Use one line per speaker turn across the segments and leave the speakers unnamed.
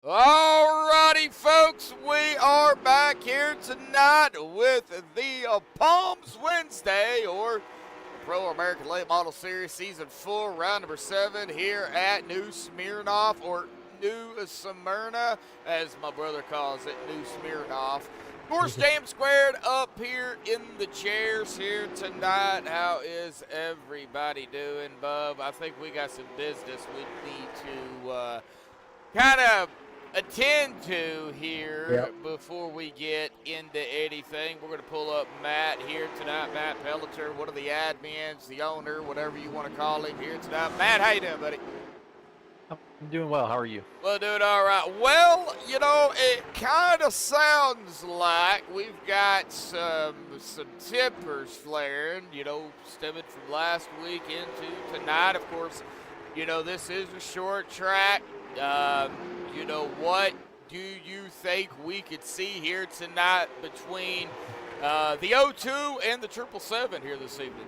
Alrighty, folks, we are back here tonight with the P.A.L.M.S Wednesday, or Pro American Late Model Series Season 4, Round number 7, here at New Smyrna, or New Smyrna, as my brother calls it, New Smyrna. Of course, JM² up here in the chairs here tonight. How is everybody doing, bub? I think we got some business we need to kind of attend to here before we get into anything. We're going to pull up Matt here tonight, Matt Pelliter, one of the admins, the owner, whatever you want to call him here tonight. Matt, how you doing, buddy?
I'm doing well. How are you?
Well, doing all right. Well, you know, it kind of sounds like we've got some tempers flaring, you know, stemming from last week into tonight. Of course, you know, this is a short track. You know, what do you think we could see here tonight between the 0-2 and the 777 here this evening?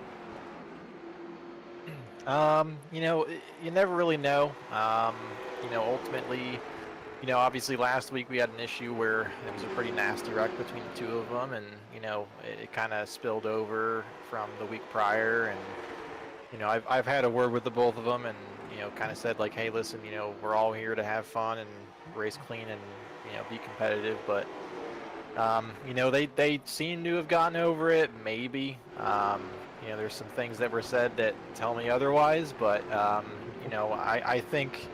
You know, you never really know. You know, ultimately, you know, obviously last week we had an issue where it was a pretty nasty wreck between the two of them, and, you know, it kind of spilled over from the week prior, and, you know, I've had a word with the both of them, and, you know, kind of said, like, hey, listen, you know, we're all here to have fun and race clean and, you know, be competitive, but, you know, they seem to have gotten over it, maybe. You know, there's some things that were said that tell me otherwise, but, you know, I think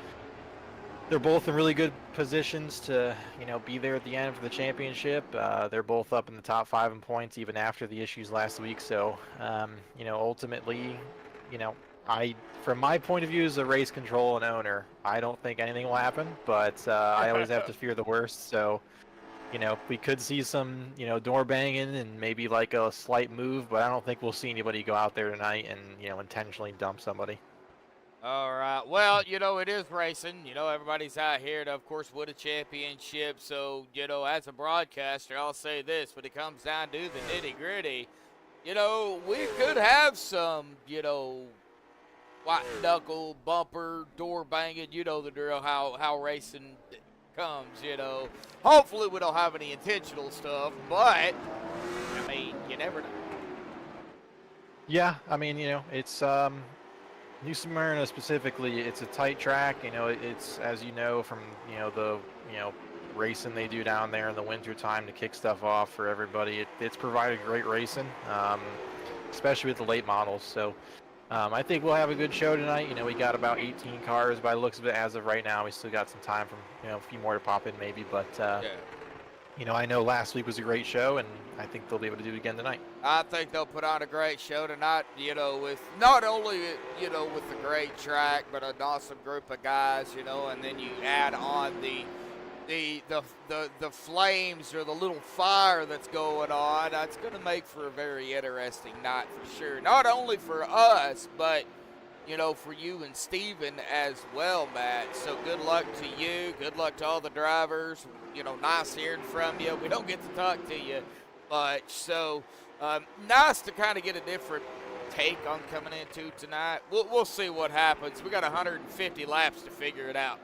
they're both in really good positions to, you know, be there at the end for the championship. They're both up in the top 5 in points even after the issues last week, so, you know, ultimately, you know, from my point of view as a race control and owner, I don't think anything will happen, but I always have to fear the worst. So, you know, we could see some, you know, door banging and maybe like a slight move, but I don't think we'll see anybody go out there tonight and, you know, intentionally dump somebody.
All right. Well, you know, it is racing. You know, everybody's out here to, of course, win a championship. So, you know, as a broadcaster, I'll say this. When it comes down to the nitty-gritty, you know, we could have some, you know, white knuckle, bumper, door banging, you know the drill, how racing comes, you know. Hopefully we don't have any intentional stuff, but, I mean, you never know.
Yeah, I mean, you know, it's, New Smyrna specifically, it's a tight track, you know, it's, as you know, from, you know, the, you know, racing they do down there in the winter time to kick stuff off for everybody. It's provided great racing, especially with the late models, so I think we'll have a good show tonight. You know, we got about 18 cars by the looks of it as of right now. We still got some time from, you know, a few more to pop in maybe, but, you know, I know last week was a great show, and I think they'll be able to do it again tonight.
I think they'll put on a great show tonight, you know, with not only, you know, with the great track, but an awesome group of guys, you know, and then you add on the flames or the little fire that's going on. That's going to make for a very interesting night for sure. Not only for us, but, you know, for you and Steven as well, Matt. So good luck to you. Good luck to all the drivers. You know, nice hearing from you. We don't get to talk to you much. So nice to kind of get a different take on coming into tonight. We'll see what happens. We got 150 laps to figure it out.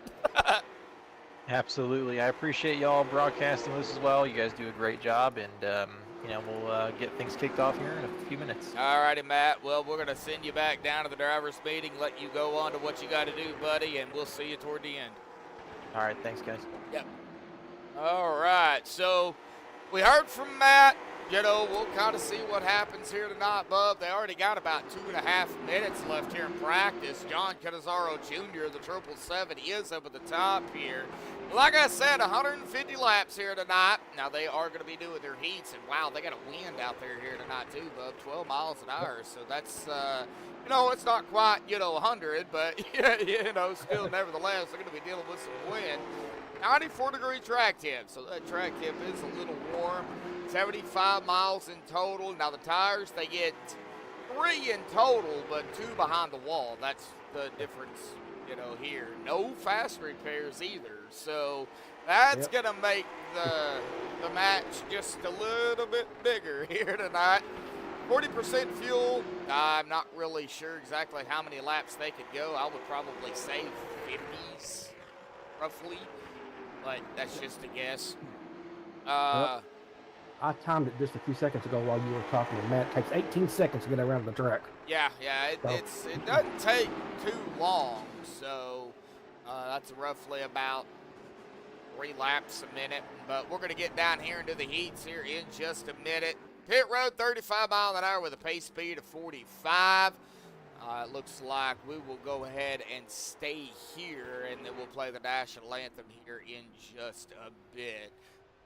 Absolutely. I appreciate y'all broadcasting this as well. You guys do a great job, and, you know, we'll get things kicked off here in a few minutes.
All righty, Matt. Well, we're going to send you back down to the driver's meeting, let you go on to what you got to do, buddy, and we'll see you toward the end.
All right. Thanks, guys.
Yep. All right. So we heard from Matt. You know, we'll kind of see what happens here tonight, bub. They already got about 2.5 minutes left here in practice. John Canizaro Jr., the 777, is up at the top here. Like I said, 150 laps here tonight. Now, they are going to be doing their heats, and wow, they got a wind out there here tonight, too, bub, 12 miles an hour. So that's, you know, it's not quite, you know, 100, but, you know, still, nevertheless, they're going to be dealing with some wind. 94-degree track temp, so that track temp is a little warm. 75 miles in total. Now the tires, they get 3 in total, but 2 behind the wall. That's the difference, you know, here. No fast repairs either. So that's going to make the match just a little bit bigger here tonight. 40% fuel. I'm not really sure exactly how many laps they could go. I would probably say 50s, roughly. but that's just a guess.
Yep. I timed it just a few seconds ago while you were talking to Matt. It takes 18 seconds to get around the track.
Yeah, it doesn't take too long, so that's roughly about 3 laps a minute. But we're going to get down here into the heats here in just a minute. Pit road, 35 miles an hour with a pace speed of 45. It looks like we will go ahead and stay here, and then we'll play the national anthem here in just a bit.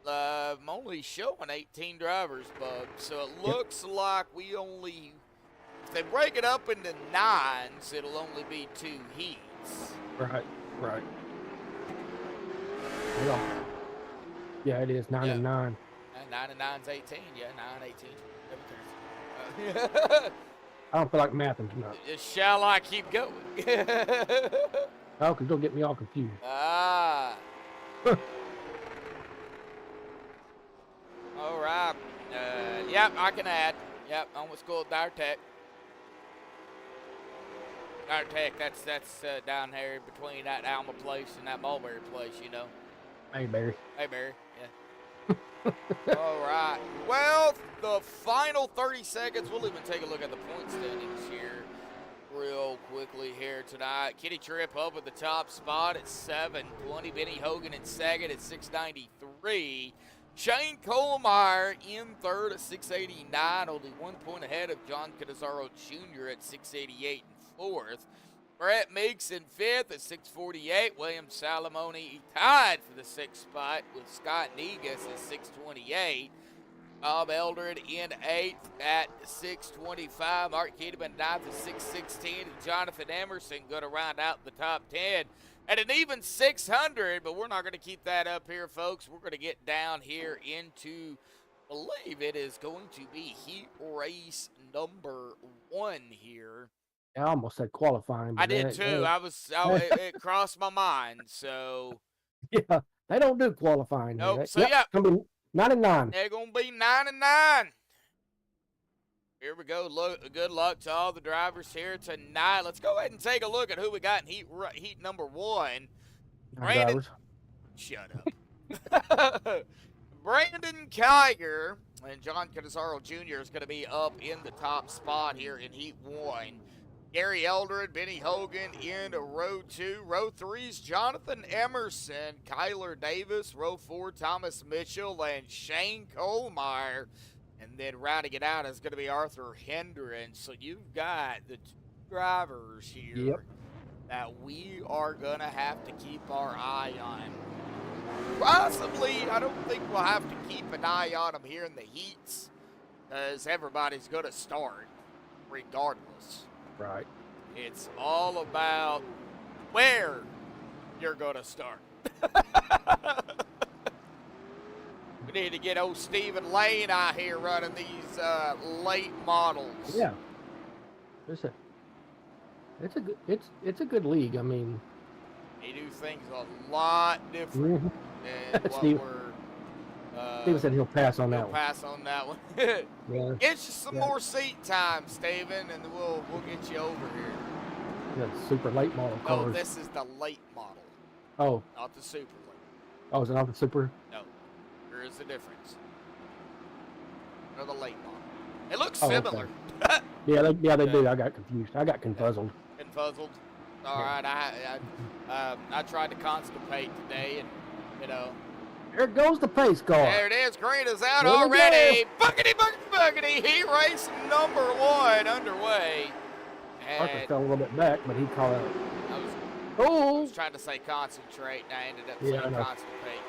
I'm only showing 18 drivers, bub, so it looks like we only, if they break it up into 9s, it'll only be 2 heats.
Right. Yeah, it is 9 and 9.
9 and 9's 18, yeah, 9, 18.
I don't feel like mathing tonight.
Shall I keep going?
Oh, because don't get me all confused.
All right. Yep, I can add. Yep, almost go with Dartech. Dartech, that's down here between that Alma place and that Mulberry place, you know.
Hey, Barry.
Hey, Barry, yeah. All right. Well, the final 30 seconds, we'll even take a look at the point standings here real quickly here tonight. Kitty Tripp up at the top spot at 720. Benny Hogan in second at 693. Shane Kohlmeyer in third at 689, only 1 point ahead of John Canizaro Jr. at 688 in fourth. Brett Meeks in fifth at 648. William Salamone tied for the sixth spot with Scott Negus at 628. Bob Eldred in eighth at 625. Mark Kedeman ninth at 616. And Jonathan Emerson going to round out the top 10 at an even 600, but we're not going to keep that up here, folks. We're going to get down here into, I believe it is going to be heat race number 1 here.
I almost said qualifying.
I did too. It crossed my mind. So
yeah, they don't do qualifying.
Nope. So
yep,
yeah,
it's gonna be 9 and 9.
They're gonna be 9 and 9. Here we go. Good luck to all the drivers here tonight. Let's go ahead and take a look at who we got in heat number 1. Brandon, shut up. Brandon Kiger and John Canizaro Jr. is going to be up in the top spot here in heat 1. Gary Eldred, Benny Hogan in row 2. Row 3's Jonathan Emerson, Kyler Davis. Row 4, Thomas Mitchell and Shane Kohlmeyer. And then rounding it out is going to be Arthur Hendren. So you've got the 2 drivers here that we are going to have to keep our eye on. Possibly, I don't think we'll have to keep an eye on them here in the heats, because everybody's going to start regardless.
Right.
It's all about where you're going to start. We need to get old Stephen Lane out here running these late models.
Yeah. It's a good league. I mean,
they do things a lot different than what
Steve,
we're.
Steven said he'll pass on that one.
Pass on that one.
Yeah.
Get you some more seat time, Steven, and we'll get you over here.
Yeah, super late model colors.
Oh, this is the late model.
Oh.
Not the super late.
Oh, is it not the super?
No. There is a difference. Or the late model. It looks similar.
Okay. yeah, they do. I got confused. I got confuzzled.
Confuzzled. All right. I tried to constipate today, and you know.
There goes the pace car.
There it is. Green is out already. Buckety, buckety, buckety. Heat race number 1 underway.
Arthur fell a little bit back, but he caught out.
I was trying to say concentrate, and I ended up saying constipate.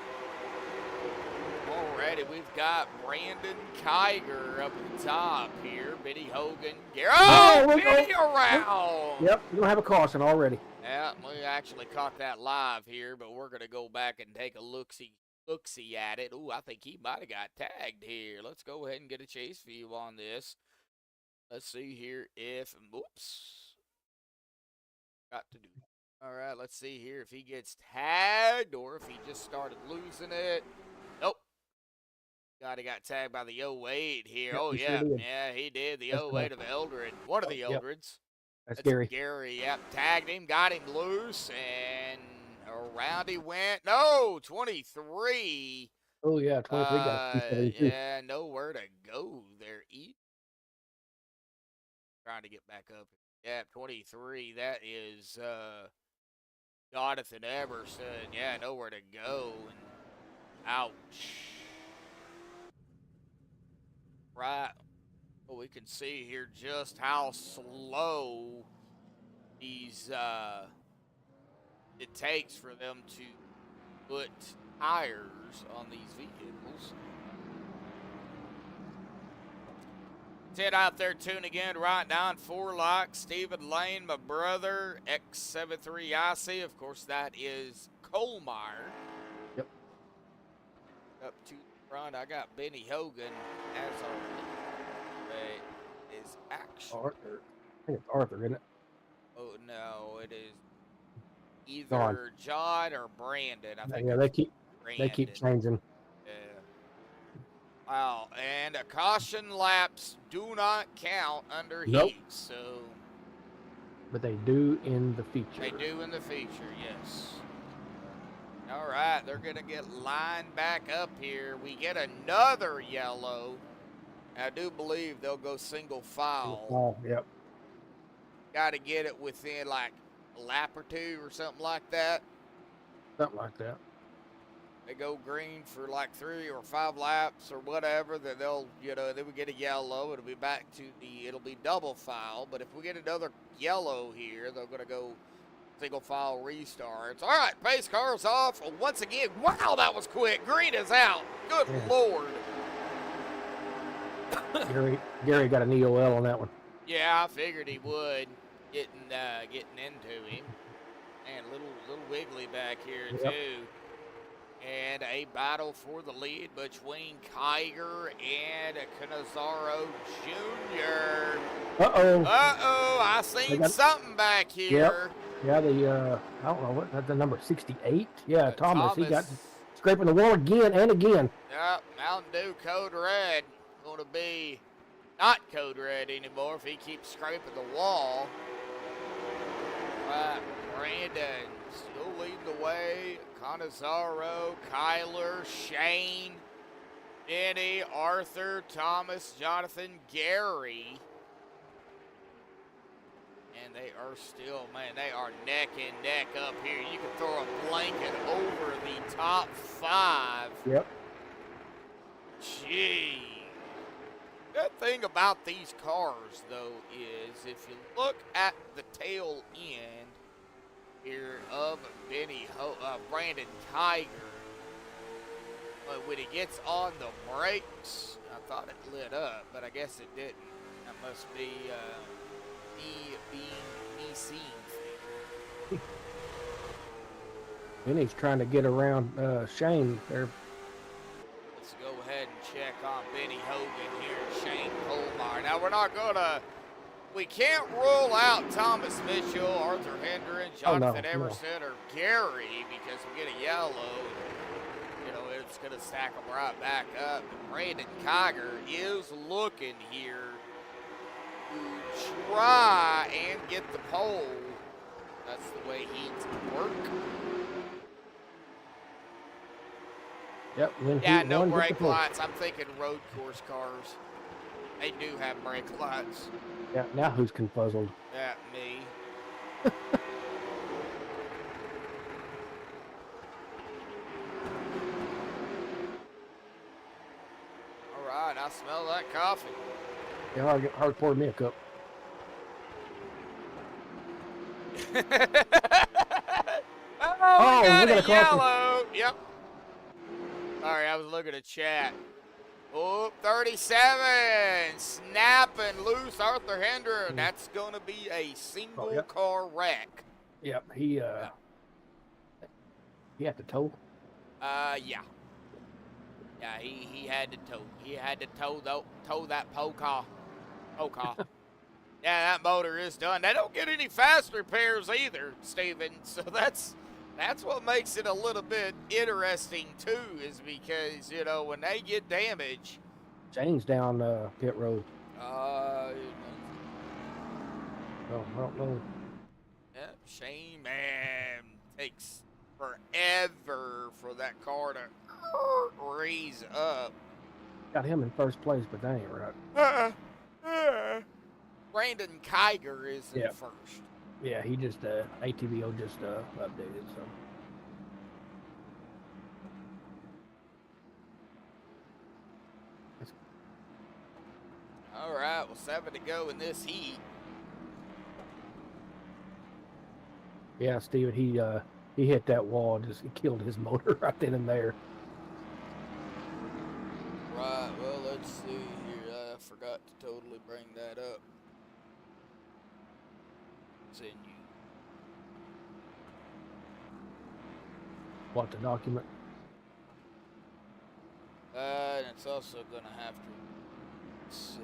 Already, we've got Brandon Kiger up at the top here. Benny Hogan. Benny around.
Yep, we don't have a caution already.
Yeah, we actually caught that live here, but we're going to go back and take a look-see at it. Ooh, I think he might have got tagged here. Let's go ahead and get a chase view on this. Let's see here if, oops. Got to do. All right, let's see here if he gets tagged or if he just started losing it. Nope. He got tagged by the 08 here. Oh, yeah.
Sure
Yeah, he did. The 08 of Eldred. One of the Eldreds.
That's Gary.
Gary, yep. Tagged him, got him loose, and Around he went. No, 23.
Oh yeah, 23 got a 272.
Yeah, nowhere to go there. Trying to get back up. Yeah, 23. That is Jonathan Emerson. Yeah, nowhere to go. And ouch. Right. Well, we can see here just how slow these it takes for them to put tires on these vehicles. Ted out there tuning in right now in 4 Lock. Stephen Lane, my brother, X73IC. Of course, that is Colmeyer.
Yep.
Up to the front, I got Benny Hogan as our but is actually
Arthur. I think it's Arthur, isn't it?
Oh no, it is
John.
either John or Brandon. I think
Yeah,
it's
they keep changing.
Yeah. Wow, and caution laps do not count under
Nope.
heat, so
But they do in the feature.
they do in the feature, yes. All right, they're going to get lined back up here. We get another yellow. I do believe they'll go single file.
Oh, yep.
Got to get it within like a lap or two or something like that.
Something like that.
They go green for like 3 or 5 laps or whatever, then they'll, then we get a yellow. It'll be back to it'll be double file. But if we get another yellow here, they're going to go single file restarts. All right, pace car's off once again. Wow, that was quick. Green is out. Good Lord.
Gary got an EOL on that one.
Yeah, I figured he would. Getting into him. And a little wiggly back here too. And a battle for the lead between Kiger and Canizaro Jr.
Uh-oh.
I seen something back here.
Yep. Yeah, I don't know, that's the number 68? Yeah, Thomas, he got scraping the wall again and again.
Yep, Mountain Dew Code Red. Going to be not Code Red anymore if he keeps scraping the wall. Brandon still leading the way. Canizaro, Kyler, Shane, Benny, Arthur, Thomas, Jonathan, Gary. And they are still, man, they are neck and neck up here. You can throw a blanket over the top 5.
Yep.
Gee. Good thing about these cars, though, is if you look at the tail end here of Brandon Kiger, when he gets on the brakes, I thought it lit up, but I guess it didn't. That must be me seeing things.
Benny's trying to get around Shane there.
Let's go ahead and check on Benny Hogan here, Shane Colmeyer. Now, we can't rule out Thomas Mitchell, Arthur Hendren, Jonathan Emerson, or Gary because we get a yellow. It's going to stack them right back up. But Brandon Kiger is looking here to try and get the pole. That's the way he's work.
Yep.
No brake lights. I'm thinking road course cars. They do have brake lights.
Yeah, now who's confuzzled?
Yeah, me. All right, I smell that coffee.
Yeah, hard poured me a cup.
We got a yellow. Yep. Sorry, I was looking at chat. Oh, 37. Snapping loose Arthur Hendren. That's going to be a single car wreck.
Yep, he had to tow.
Yeah. Yeah, he had to tow. He had to tow that Poca. Yeah, that motor is done. They don't get any fast repairs either, Steven. So that's what makes it a little bit interesting too, is because when they get damage.
Shane's down pit road.
I
don't know.
Yeah, Shane, man, takes forever for that car to raise up.
Got him in first place, but that ain't right.
Brandon Kiger is in
Yeah.
first.
Yeah, he just ATVO just updated, so.
All right, well, 7 to go in this heat.
Yeah, Steven, he hit that wall and just killed his motor right then and there.
Right, well, let's see here. I forgot to totally bring that up. Continue.
What, the document?
And it's also going to have to sit.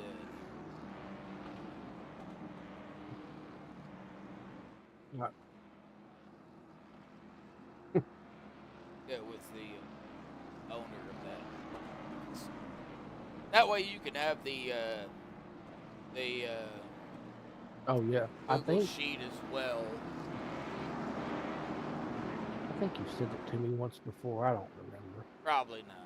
Right.
Yeah, with the owner of that. That way you can have the
Oh yeah,
Google sheet as well.
I think you sent it to me once before. I don't remember.
Probably not.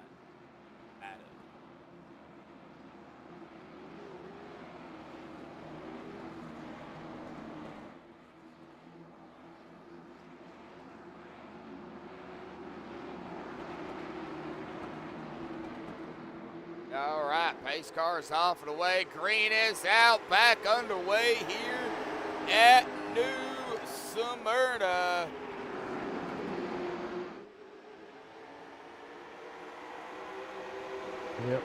All right, pace car's off and away. Green is out, back underway here at New Smyrna.
Yep.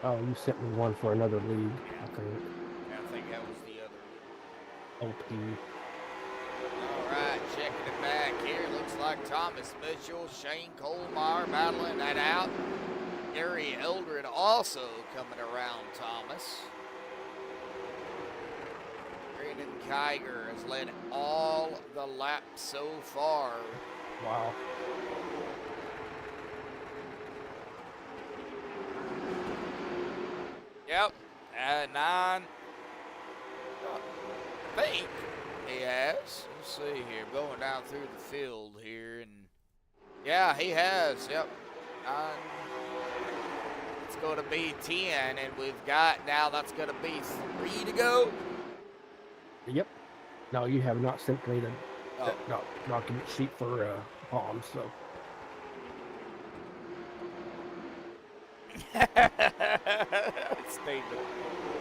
Oh, you sent me one for another league, I think.
I think that was the other.
OP.
All right, checking it back here. Looks like Thomas Mitchell, Shane Colmar battling that out. Gary Eldred also coming around Thomas. Brandon Kiger has led all the laps so far.
Wow.
Yep, at 9. I think he has. Let's see here. Going down through the field here. And yeah, he has. Yep. 9. It's going to be 10. And we've got now that's going to be 3 to go.
Yep. No, you have not sent me the document sheet for Palms, so.
Stephen.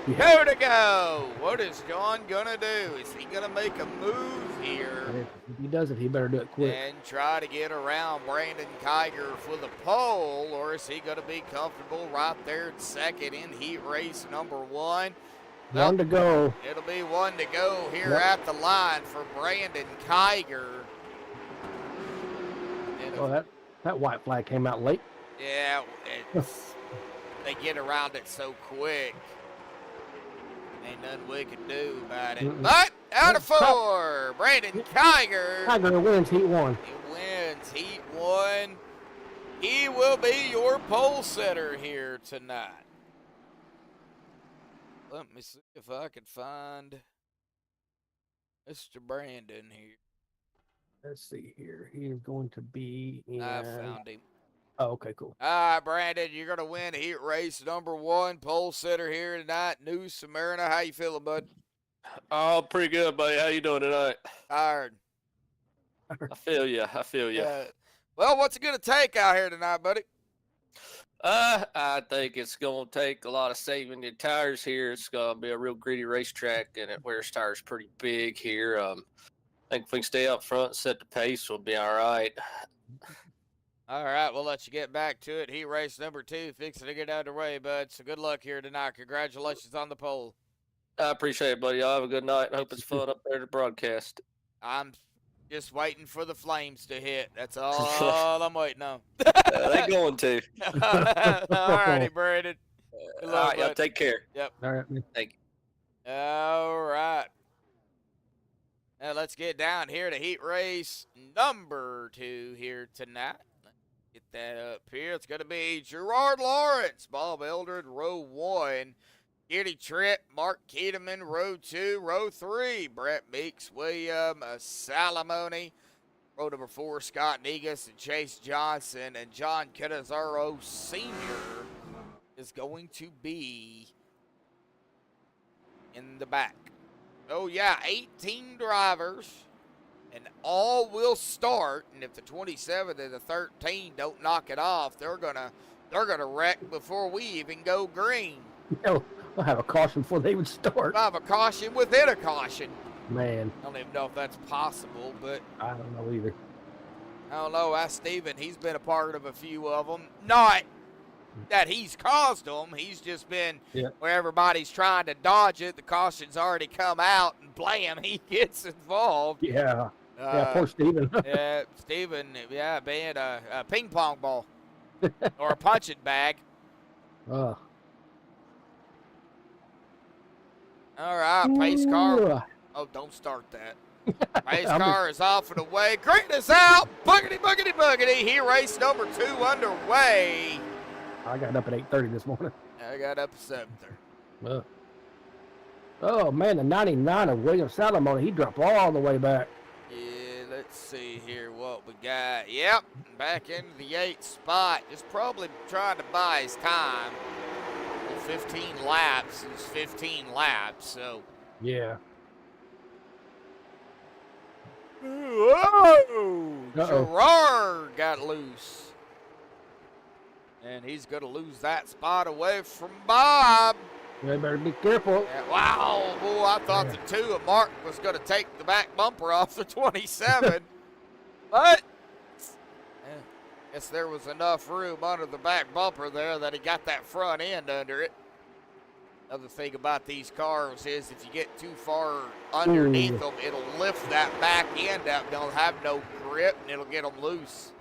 Yeah. 2 to go. What is John gonna do? Is he gonna make a move here?
If he does it, he better do it quick.
And try to get around Brandon Kiger for the pole, or is he gonna be comfortable right there in second in heat race number 1? Well,
1 to go.
It'll be 1 to go here
Yep.
at the line for Brandon Kiger.
Well, that white flag came out late.
Yeah, they get around it so quick. Ain't nothing we can do about it. But out of 4, Brandon Kiger.
Kiger wins heat 1.
He wins heat 1. He will be your pole setter here tonight. Let me see if I can find Mr. Brandon here.
Let's see here. He is going to be in...
I found him.
Oh, okay, cool.
All right, Brandon, you're going to win heat race number 1, pole sitter here tonight, New Smyrna. How you feeling, bud?
Oh, pretty good, buddy. How you doing tonight?
Tired.
I feel you.
Well, what's it going to take out here tonight, buddy?
I think it's going to take a lot of saving your tires here. It's going to be a real gritty racetrack, and it wears tires pretty big here. I think if we can stay up front and set the pace, we'll be all right.
All right, we'll let you get back to it. Heat race number 2, fixing to get out of the way, bud. So good luck here tonight. Congratulations on the pole.
I appreciate it, buddy. Y'all have a good night. I hope it's fun up there to broadcast.
I'm just waiting for the flames to hit. That's all I'm waiting on.
They're going to.
All righty, Brandon.
All right, y'all take care.
Yep.
All right.
Thank you.
All right. Now let's get down here to heat race number 2 here tonight. Get that up here. It's going to be Gerard Lawrence, Bob Eldred, row 1. Giddy Tripp, Mark Keteman, row 2. Row 3, Brett Meeks, William Salamone. Row number 4, Scott Negus and Chase Johnson, and John Canizaro Sr. is going to be in the back. Oh, yeah, 18 drivers, and all will start, and if the 27 and the 13 don't knock it off, they're gonna wreck before we even go green.
We'll have a caution before they would start.
We'll have a caution within a caution.
Man,
I don't even know if that's possible, but
I don't know either.
I don't know. Ask Steven. He's been a part of a few of them. Not that he's caused them. He's just been where everybody's trying to dodge it. The caution's already come out, and blam, he gets involved.
Yeah. Yeah, poor Steven.
Yeah, Steven, being a ping pong ball or a punching bag. All right, pace car. Oh, don't start that. Pace car is off and away. Green is out. Boogity, boogity, boogity. He race number 2 underway.
I got up at 8:30 this morning.
I got up at 7:30.
Oh, man, the 99 of William Salamone, he dropped all the way back.
Yeah, let's see here what we got. Yep, back into the 8th spot. Just probably trying to buy his time. 15 laps is 15 laps, so.
Yeah.
Whoa! Gerard got loose. And he's going to lose that spot away from Bob.
You better be careful.
Yeah, wow, boy, I thought the 2 of Mark was going to take the back bumper off the 27. But, guess there was enough room under the back bumper there that he got that front end under it. Other thing about these cars is if you get too far underneath them, it'll lift that back end up. They'll have no grip, and it'll get them loose.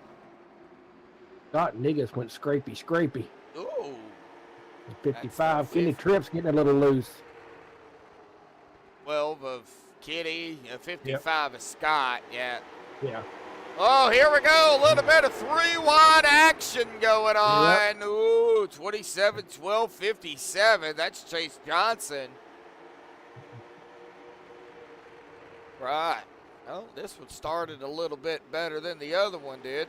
Scott Negus went scrapey.
Ooh.
55. Kenny Tripp's getting a little loose.
12 of Kitty, 55 of Scott, yeah.
Yeah.
Oh, here we go. A little bit of 3-wide action going on. Yep. Ooh, 27, 12, 57. That's Chase Johnson. Right. Oh, this one started a little bit better than the other one did.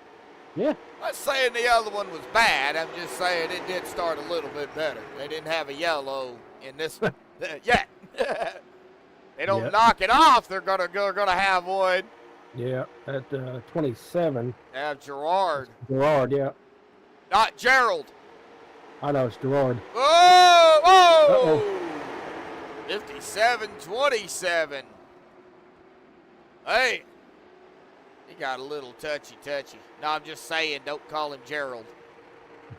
Yeah.
I'm not saying the other one was bad. I'm just saying it did start a little bit better. They didn't have a yellow in this one yet. They don't knock it off. They're gonna have one.
Yeah, at 27.
Have Gerard.
Gerard, yeah.
Not Gerald.
I know, it's Gerard.
Oh! 57-27. Hey. He got a little touchy. No, I'm just saying, don't call him Gerald.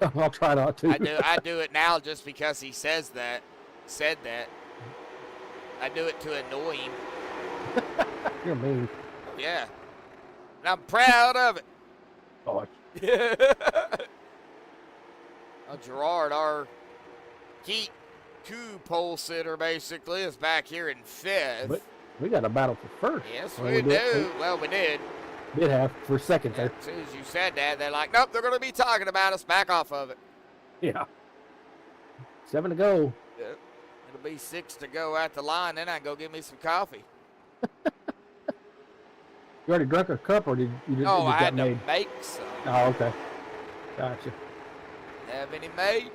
I'll try not to.
I do it now just because he said that. I do it to annoy him.
You're mean.
Yeah. And I'm proud of it.
Oh.
Gerard, our key coup pole sitter, basically, is back here in 5th.
But we got a battle for first.
Yes, we do. Well, we did.
Did have for second there.
As soon as you said that, they're like, nope, they're going to be talking about us. Back off of it.
Yeah. 7 to go.
Yep. It'll be 6 to go at the line. Then I can go get me some coffee.
You already drank a cup, or did you just
I had
made?
to make some.
Oh, okay. Gotcha.
Have any made?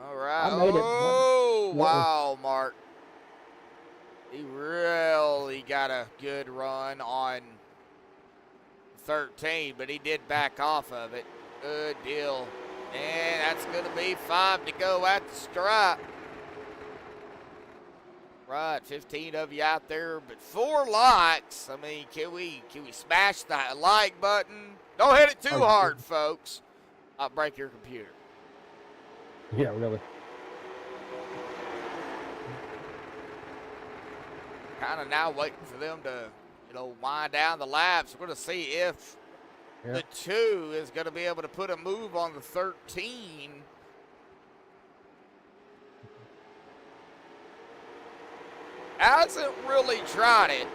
All right.
I made it.
Oh, wow, Mark. He really got a good run on 13, but he did back off of it. Good deal. And that's going to be 5 to go at the stripe. Right, 15 of you out there, but 4 likes. I mean, can we smash the like button? Don't hit it too hard, folks. I'll break your computer.
Yeah, really.
Kind of now waiting for them to, wind down the laps. We're going to see if the 2 is going to be able to put a move on the 13. Hasn't really tried it.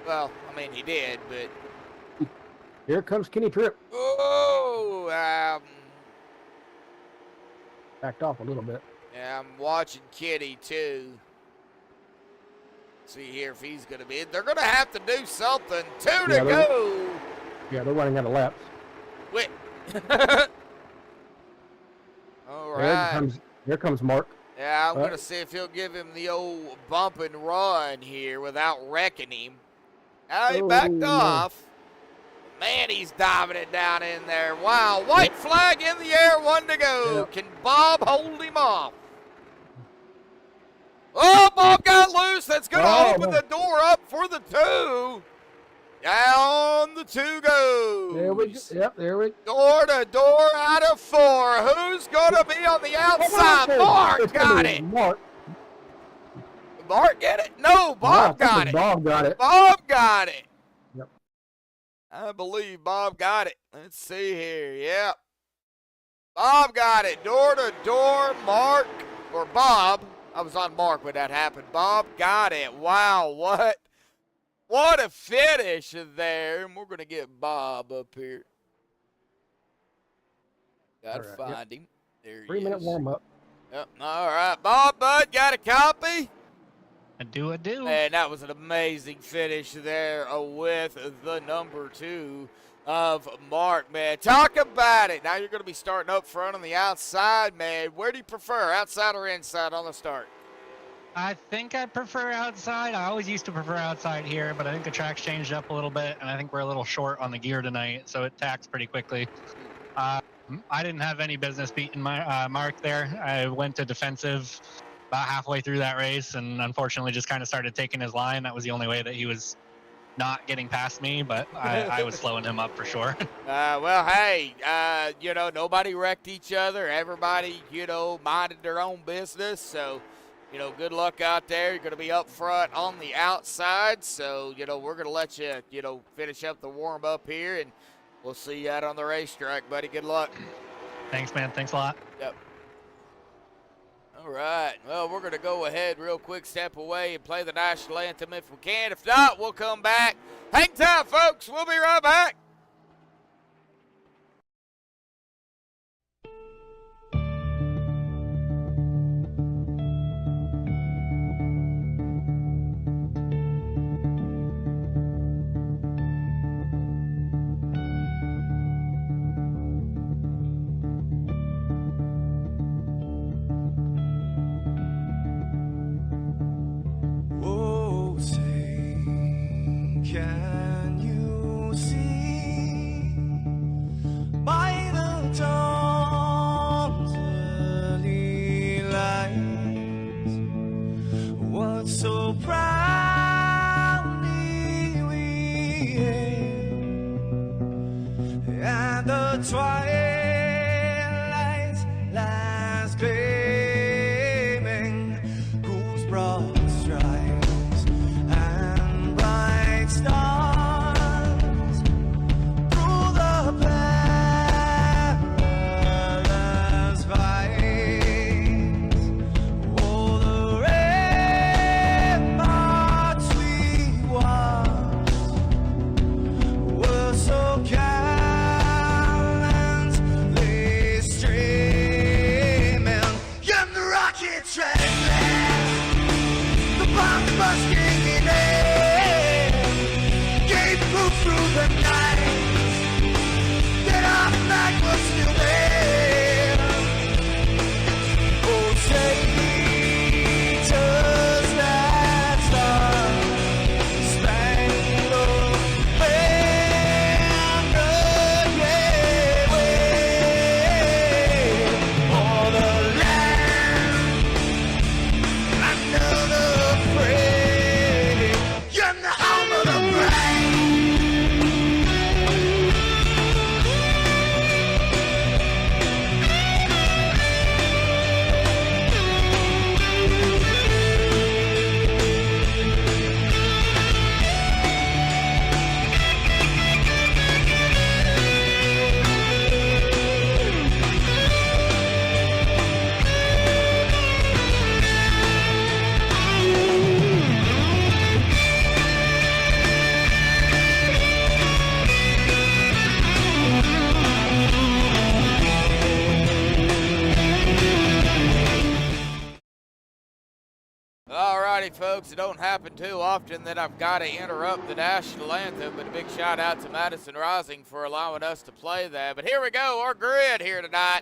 Well, I mean, he did, but.
Here comes Kenny Tripp.
Oh,
backed off a little bit.
Yeah, I'm watching Kitty, too. see here if he's going to be. They're going to have to do something. 2 to
Yeah,
go.
Yeah, they're running out of laps.
Wait. All
There
right.
Here comes Mark.
Yeah, I'm going to see if he'll give him the old bump and run here without wrecking him. Now he backed off. Man, he's diving it down in there. Wow, white flag in the air, 1 to go.
Yep.
Can Bob hold him off? Oh, Bob got loose. That's going to open the door up for the 2. Down the 2 goes.
There we go. Yep, there we go.
Door to door out of 4. Who's going to be on the outside? Mark got it.
Mark
Mark get it? No, Bob got it.
Bob got it.
Bob got it.
Yep.
I believe Bob got it. Let's see here. Yep. Bob got it. Door to door. Mark or Bob. I was on Mark when that happened. Bob got it. Wow, what a finish there. And we're going to get Bob up here. Got to find him. There he is.
3-minute warm-up.
Yep. All right. Bob, bud, got a copy?
I do.
And that was an amazing finish there with the number 2 of Mark, man. Talk about it. Now you're going to be starting up front on the outside, man. Where do you prefer, outside or inside on the start?
I think I prefer outside. I always used to prefer outside here, but I think the track's changed up a little bit, and I think we're a little short on the gear tonight, so it tacks pretty quickly. I didn't have any business beating my Mark there. I went to defensive about halfway through that race, and unfortunately just kind of started taking his line. That was the only way that he was not getting past me, but I was slowing him up for sure.
Well, hey, nobody wrecked each other. Everybody, minded their own business. So, good luck out there. You're going to be up front on the outside. So, we're going to let you, finish up the warm-up here, and we'll see you out on the racetrack, buddy. Good luck.
Thanks, man. Thanks a lot.
Yep. All right. Well, we're going to go ahead real quick, step away, and play the national anthem if we can. If not, we'll come back. Hang tight, folks. We'll be right back.
Can you see by the dawn's early light what so proudly we hailed at the twilight's last gleaming, whose broad stripes and bright stars through the perilous fights, oh, the ramparts we watched were so gallantly streaming, and the rocket train, the bomb bursting in air, gave proof through the night that our flag was still there. Oh, Satan's that star-spangled banner, yeah, wave for the land under the fray, you're the home of the brave.
folks. It don't happen too often that I've got to interrupt the national anthem, but a big shout out to Madison Rising for allowing us to play that. But here we go, our grid here tonight.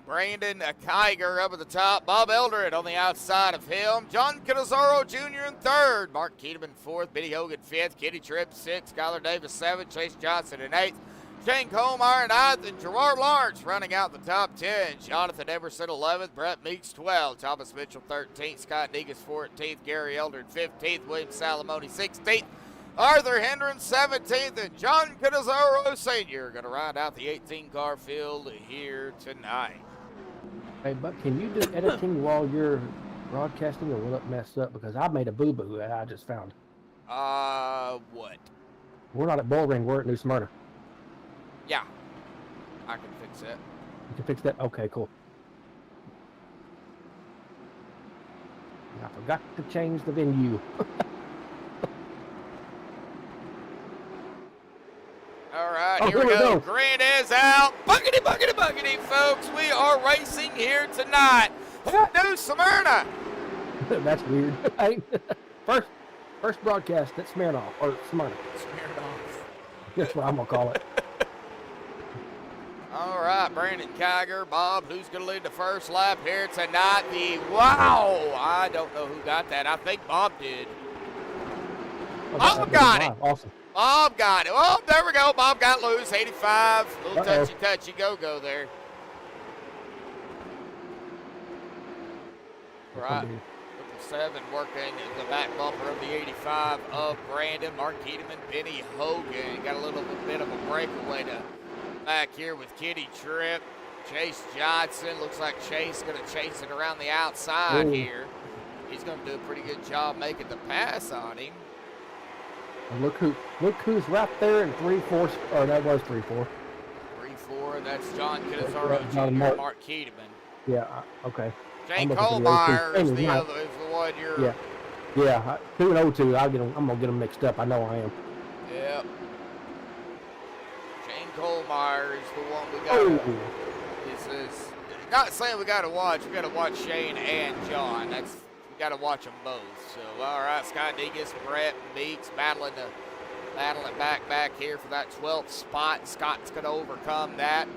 Brandon Kiger up at the top, Bob Eldred on the outside of him, John Canizaro Jr. in third, Mark Keeteman fourth, Benny Hogan fifth, Kitty Tripp sixth, Skylar Davis seventh, Chase Johnson in eighth, Shane Colmeyer ninth, and Gerard Lawrence running out the top 10. Jonathan Emerson 11th, Brett Meeks 12th, Thomas Mitchell 13th, Scott Negus 14th, Gary Eldred 15th, William Salamone 16th, Arthur Hendren 17th, and John Canizaro Sr. going to round out the 18-car field here tonight.
Hey, Buck, can you do editing while you're broadcasting, or will it mess up? Because I made a boo-boo that I just found.
What?
We're not at Bull Ring, we're at New Smyrna.
Yeah, I can fix it.
You can fix that? Okay, cool. I forgot to change the venue.
All right, here we go. Green is out. Buckety, buckety, buckety, folks. We are racing here tonight. New Smyrna.
That's weird. First broadcast at Smyrna, or Smyrna. That's what I'm going to call it.
All right, Brandon Kiger, Bob, who's going to lead the first lap here tonight? Wow, I don't know who got that. I think Bob did. Bob got it.
Awesome.
Bob got it. Oh, there we go. Bob got loose. 85. Little touchy go there. Right. 7 working the back bumper of the 85 of Brandon. Mark Keeteman, Benny Hogan. Got a little bit of a breakaway to back here with Kitty Tripp. Chase Johnson. Looks like Chase going to chase it around the outside here. He's going to do a pretty good job making the pass on him.
And look who's right there in 3-4. Or that was 3-4.
3-4. That's John Canizaro Jr. Mark Keeteman.
Yeah. Okay.
Shane Colmeyer is the one you're.
Yeah. 2 and 0-2. I'm gonna get them mixed up. I know I am.
Yep. Shane Colmeyer is the one we got. Is not saying we got to watch. We got to watch Shane and John. We got to watch them both. So all right, Scott Negus, Brett Meeks battling back here for that 12th spot. Scott's going to overcome that.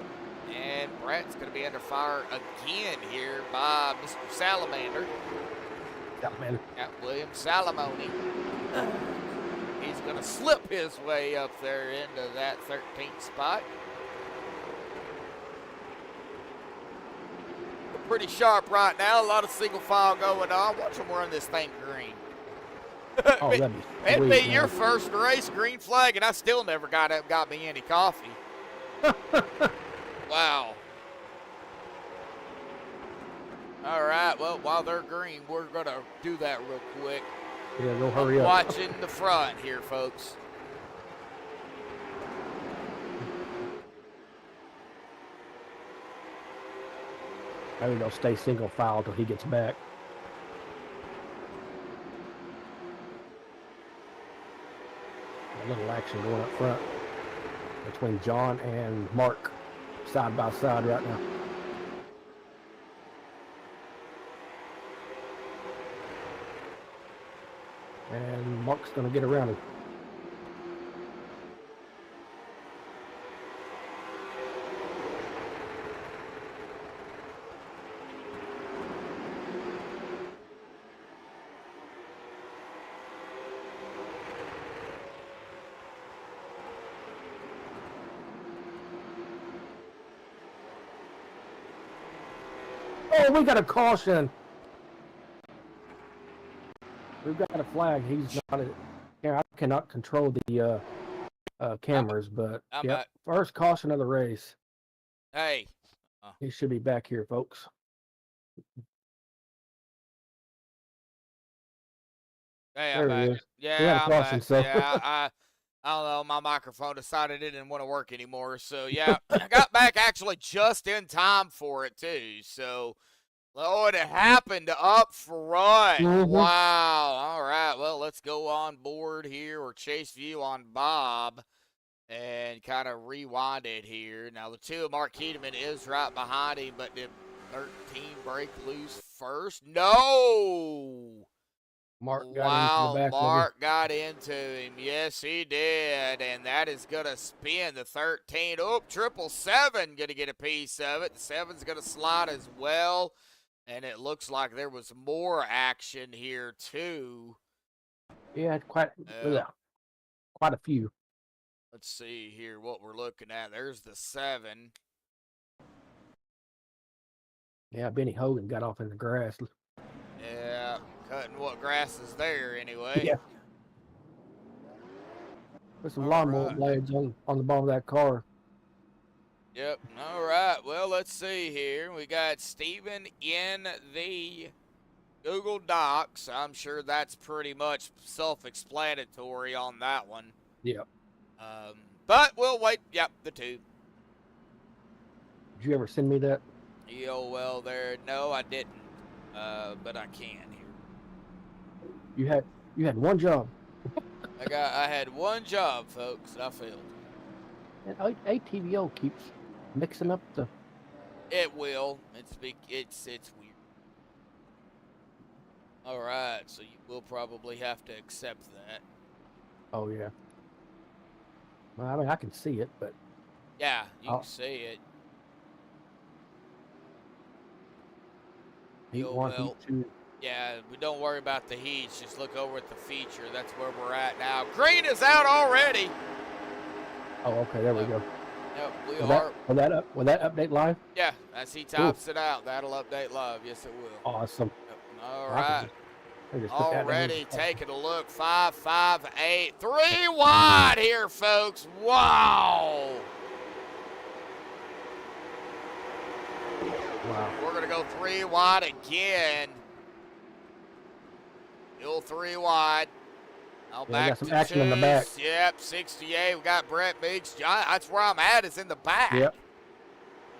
And Brett's going to be under fire again here by Mr. Salamander.
Salamander.
Got William Salamone. He's going to slip his way up there into that 13th spot. Pretty sharp right now. A lot of single file going on. Watch them run this thing green.
Oh,
it'd be your first race, green flag, and I still never got me any coffee. Wow. All right, well, while they're green, we're going to do that real quick.
Yeah, go hurry up.
Watching the front here, folks.
I think they'll stay single file till he gets back. A little action going up front between John and Mark, side by side right now. And Mark's going to get around him. Oh, we got a caution. We've got a flag. He's not. I cannot control the cameras, but yeah, first caution of the race.
Hey,
he should be back here, folks.
Hey,
I'm
back.
Is.
Yeah, I'm
caution,
back.
so.
Yeah, I don't know. My microphone decided it didn't want to work anymore. So, yeah, I got back actually just in time for it, too. So, oh, it happened up front.
Mm-hmm.
Wow. All right. Well, let's go on board here or chase view on Bob and kind of rewind it here. Now, the 2 of Mark Keeteman is right behind him, but did 13 break loose first? No.
Mark got
Wow,
into the back.
Mark got into him. Yes, he did. And that is going to spin the 13. Oh, 777 going to get a piece of it. The 7's going to slide as well. And it looks like there was more action here, too.
Yeah, quite a few.
Let's see here what we're looking at. There's the 7.
Yeah, Benny Hogan got off in the grass.
Yeah, cutting what grass is there anyway.
Yeah. There's some lawnmower blades on the bottom of that car.
Yep. All right. Well, let's see here. We got Steven in the Google Docs. I'm sure that's pretty much self-explanatory on that one.
Yep.
But we'll wait. Yep, the 2.
Did you ever send me that?
EOL there. No, I didn't. But I can here.
You had one job.
I had one job, folks, and I failed.
And ATVO keeps mixing up the.
It will. It's weird. All right, so you will probably have to accept that.
Oh yeah. Well, I mean, I can see it, but.
Yeah, you can see it.
Heat 1, Heat 2.
Yeah, but don't worry about the heats. Just look over at the feature. That's where we're at now. Green is out already.
Oh, okay. There we go.
Yep, we
are. Will that update live?
Yeah, as he types it out, that'll update live. Yes, it will.
Awesome.
Yep. All right. Already taking a look. 5, 5, 8. 3 wide here, folks. Wow.
Wow.
We're going to go 3 wide again. Still 3 wide. Now back
got some action in the back.
Yep, 68. We got Brett Meeks. That's where I'm at. It's in the back.
Yep.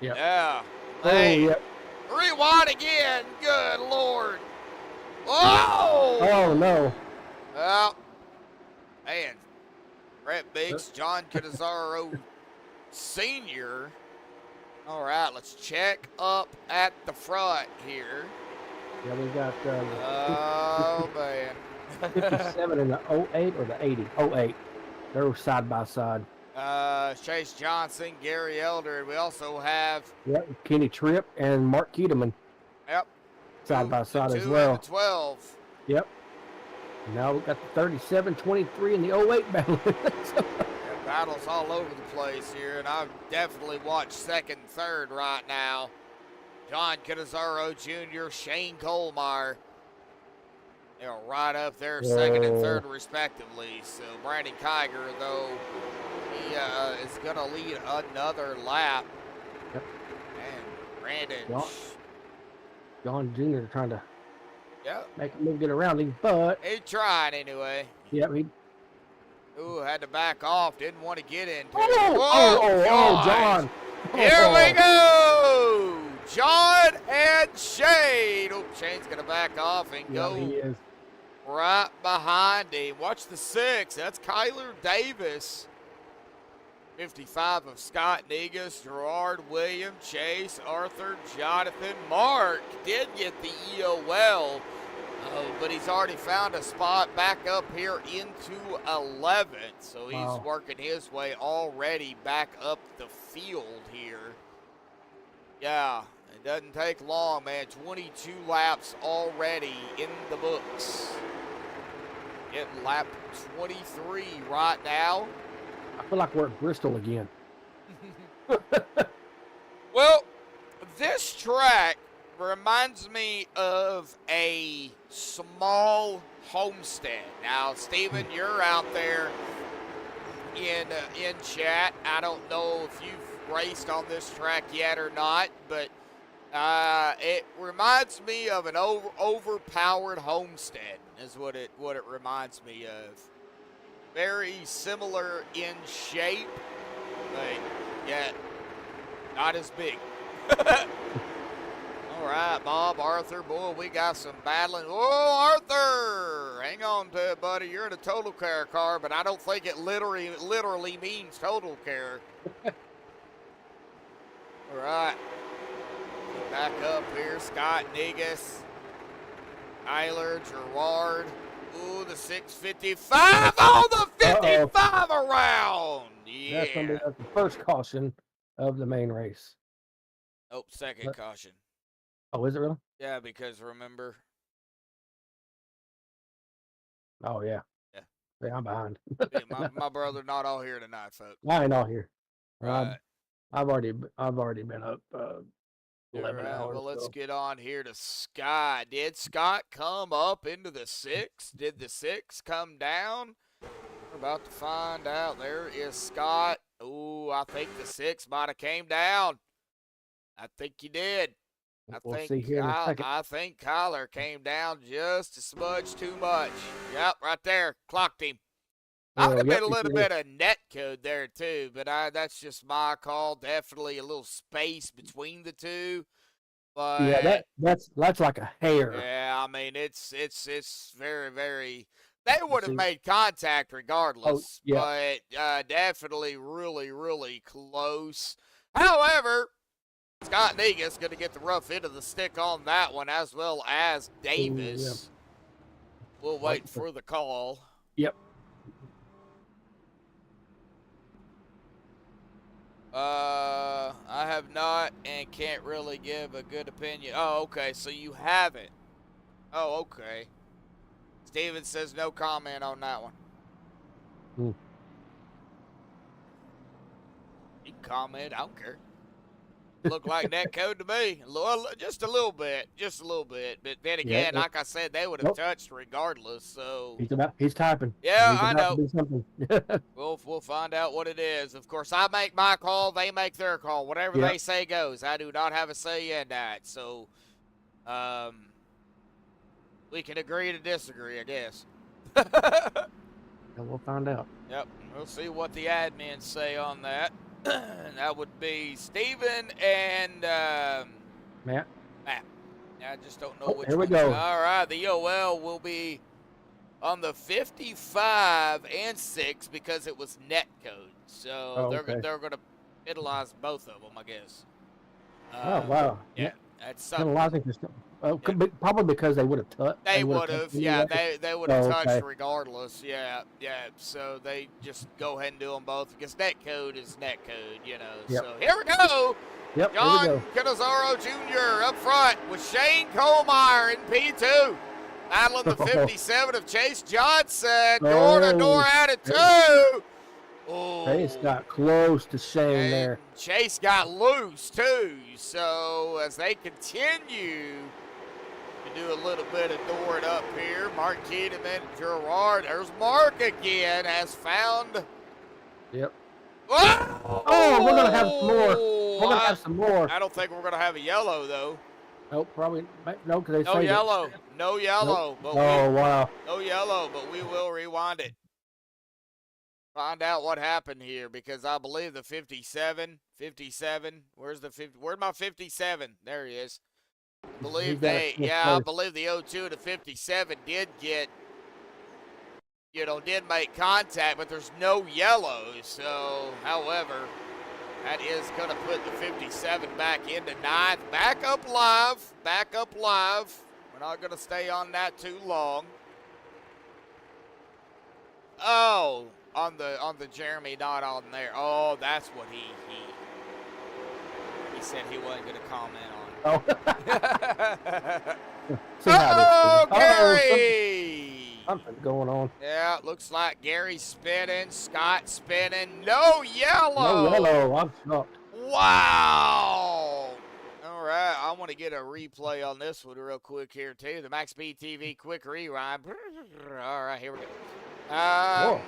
Yeah.
Hey. Oh, yep.
3 wide again. Good Lord. Oh!
Oh, no.
Well, man. Brett Meeks, John Canizaro Sr. All right, let's check up at the front here.
Yeah, we got
oh, man.
57 in the 08 or the 80? 08. They're side by side.
Chase Johnson, Gary Elder. We also have...
Yep, Kenny Tripp and Mark Keteman.
Yep.
Side by side as
2
well.
and the 12.
Yep. Now we got the 37, 23, and the 08 battle.
Battles all over the place here, and I've definitely watched 2nd and 3rd right now. John Canizaro Jr., Shane Colmeyer. They're right up there, 2nd and 3rd respectively. So Brandon Kiger, though, he is going to lead another lap.
Yep.
And Brandon.
John Jr. trying to make him get around him, but...
He tried anyway.
Yep, he...
Ooh, had to back off. Didn't want to get into it.
Oh, John.
Here we go. John and Shane. Oh, Shane's going to back off and go
he is.
right behind him. Watch the 6. That's Kyler Davis. 55 of Scott Negus, Gerard Williams, Chase, Arthur, Jonathan. Mark did get the EOL. But he's already found a spot back up here into 11th. So he's working his way already back up the field here. Yeah, it doesn't take long, man. 22 laps already in the books. Getting lap 23 right now.
I feel like we're at Bristol again.
Well, this track reminds me of a small homestead. Now, Steven, you're out there in chat. I don't know if you've raced on this track yet or not, but it reminds me of an overpowered homestead is what it reminds me of. Very similar in shape, but yet not as big. All right, Bob, Arthur, boy, we got some battling. Oh, Arthur, hang on to it, buddy. You're in a total care car, but I don't think it literally means total care. All right, back up here. Scott Negus, Tyler, Gerard. Ooh, the 655. Oh, the 55 around. Yeah.
That's going to be the first caution of the main race.
Oh, second caution.
Oh, is it really?
Yeah, because remember.
Oh, yeah. Yeah, I'm behind.
Yeah, my brother not all here tonight, folks.
I ain't all here.
Right.
I've already been up 11
right,
hours.
well, let's
so.
get on here to Scott. Did Scott come up into the 6? Did the 6 come down? We're about to find out. There is Scott. Ooh, I think the 6 might have came down. I think he did.
We'll see here in a second.
I think Kyler came down just a smudge too much. Yep, right there. Clocked him. I would have been a little bit of net code there too, but that's just my call. Definitely a little space between the two. But
yeah, that's like a hair.
Yeah, I mean it's very, very. They would have made contact regardless, but definitely really, really close. However, Scott Negus going to get the rough end of the stick on that one, as well as Davis. We'll wait for the call.
Yep.
I have not and can't really give a good opinion. Oh, okay, so you haven't. Oh, okay. Steven says no comment on that one. You can comment, I don't care. Look like net code to me. Just a little bit. But then again, like I said, they would have touched regardless. So
he's typing.
Yeah, I know. We'll find out what it is. Of course, I make my call. They make their call. Whatever they say goes. I do not have a say in that. So, we can agree to disagree, I guess.
And we'll find out.
Yep. We'll see what the admins say on that. That would be Steven and
Matt.
I just don't know which
Here we
one.
go.
All right, the OL will be on the 55 and 6 because it was net code. So they're going to penalize both of them, I guess.
Oh, wow.
Yeah, that's something.
Penalizing probably because they would have touched.
They would have, they would have touched regardless. Yeah. So they just go ahead and do them both because net code is net code, you know. So here we go. John Canizaro Jr. up front with Shane Kohlmeyer in P2. Battling the 57 of Chase Johnson. Door-to-door out of 2. Oh.
Chase got close to Shane there.
Chase got loose, too. So as they continue to do a little bit of door it up here, Mark Keaneman, Gerard. There's Mark again, has found.
Yep.
Oh,
we're going to have some more. We're going to have some more.
I don't think we're going to have a yellow, though.
Nope, probably no, because they
no yellow. No yellow.
Nope. But wow.
No yellow, but we will rewind it. Find out what happened here because I believe the 57, where's my 57? There he is. I believe I believe the 02 to 57 did get, did make contact, but there's no yellows. So, however, that is going to put the 57 back into 9th. Back up live. We're not going to stay on that too long. Oh, on the Jeremy, not on there. Oh, that's what he said he wasn't going to comment on.
Oh,
Gary!
Something's going on.
Yeah, it looks like Gary's spinning, Scott spinning. No yellow!
No yellow. I'm shocked.
Wow! All right, I want to get a replay on this one real quick here, too. The MaxspeedTV quick rewind. All right, here we go.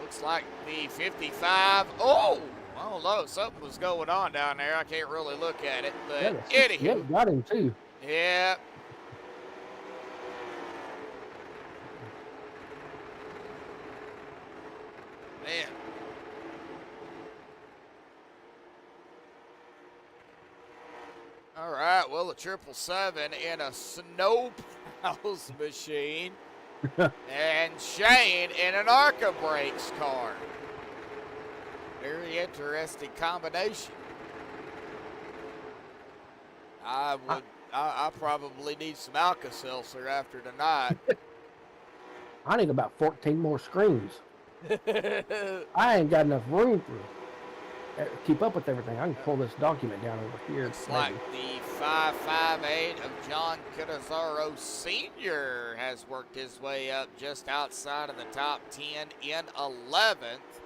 Looks like the 55. Oh! I don't know. Something was going on down there. I can't really look at it. But anywho.
Yeah, got him, too.
Yeah. Man. All right, well, a 777 in a snow plows machine. And Shane in an Arca Brakes car. Very interesting combination. I probably need some Alka-Seltzer after tonight.
I need about 14 more screens. I ain't got enough room to keep up with everything. I can pull this document down over here.
Looks like the 558 of John Canizaro Sr. has worked his way up just outside of the top 10 in 11th.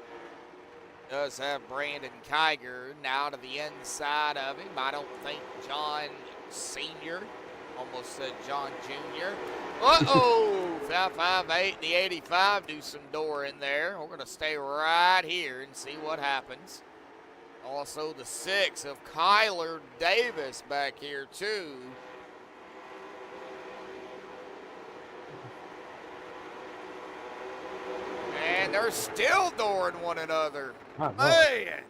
Does have Brandon Kiger now to the inside of him. I don't think John Sr. Almost said John Jr. Uh-oh! 558, the 85, do some door in there. We're going to stay right here and see what happens. Also the 6 of Kyler Davis back here too. And they're still dooring one another. Man!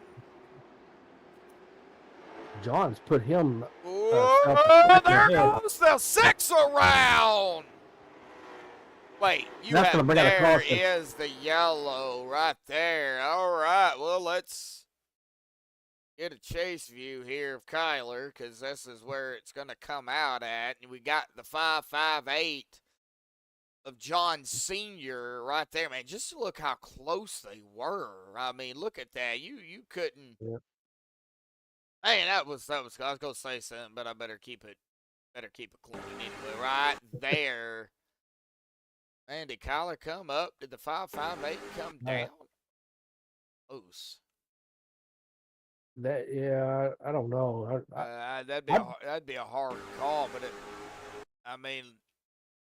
John's put him.
There goes the 6 around. Wait, there is the yellow right there. All right, well, let's get a chase view here of Kyler because this is where it's going to come out at. And we got the 558 of John Sr. right there, man. Just look how close they were. I mean, look at that. You couldn't.
Yep.
Man, that was. I was gonna say something, but I better keep it clean anyway. Right there. Man, did Kyler come up? Did the 558 come down? Close.
I don't know.
That'd be a hard call, but I mean,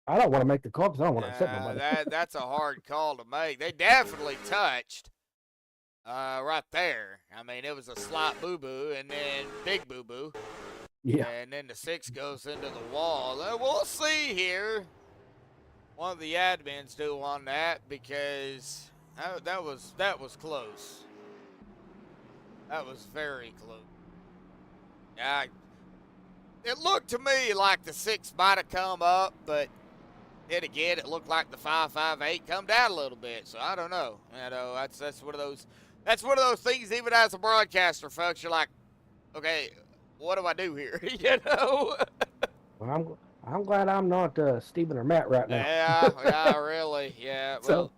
I don't want to make the call because I don't want to upset nobody.
That's a hard call to make. They definitely touched right there. I mean, it was a slight boo-boo and then big boo-boo.
Yeah.
And then the 6 goes into the wall. We'll see here. One of the admins do on that because that was close. That was very close. Yeah, it looked to me like the 6 might have come up, but then again, it looked like the 558 come down a little bit. So I don't know. You know, that's one of those. That's one of those things. Even as a broadcaster, folks, you're like, okay, what do I do here? You know.
Well, I'm glad I'm not Stephen or Matt right now.
Yeah, really. Yeah. Well.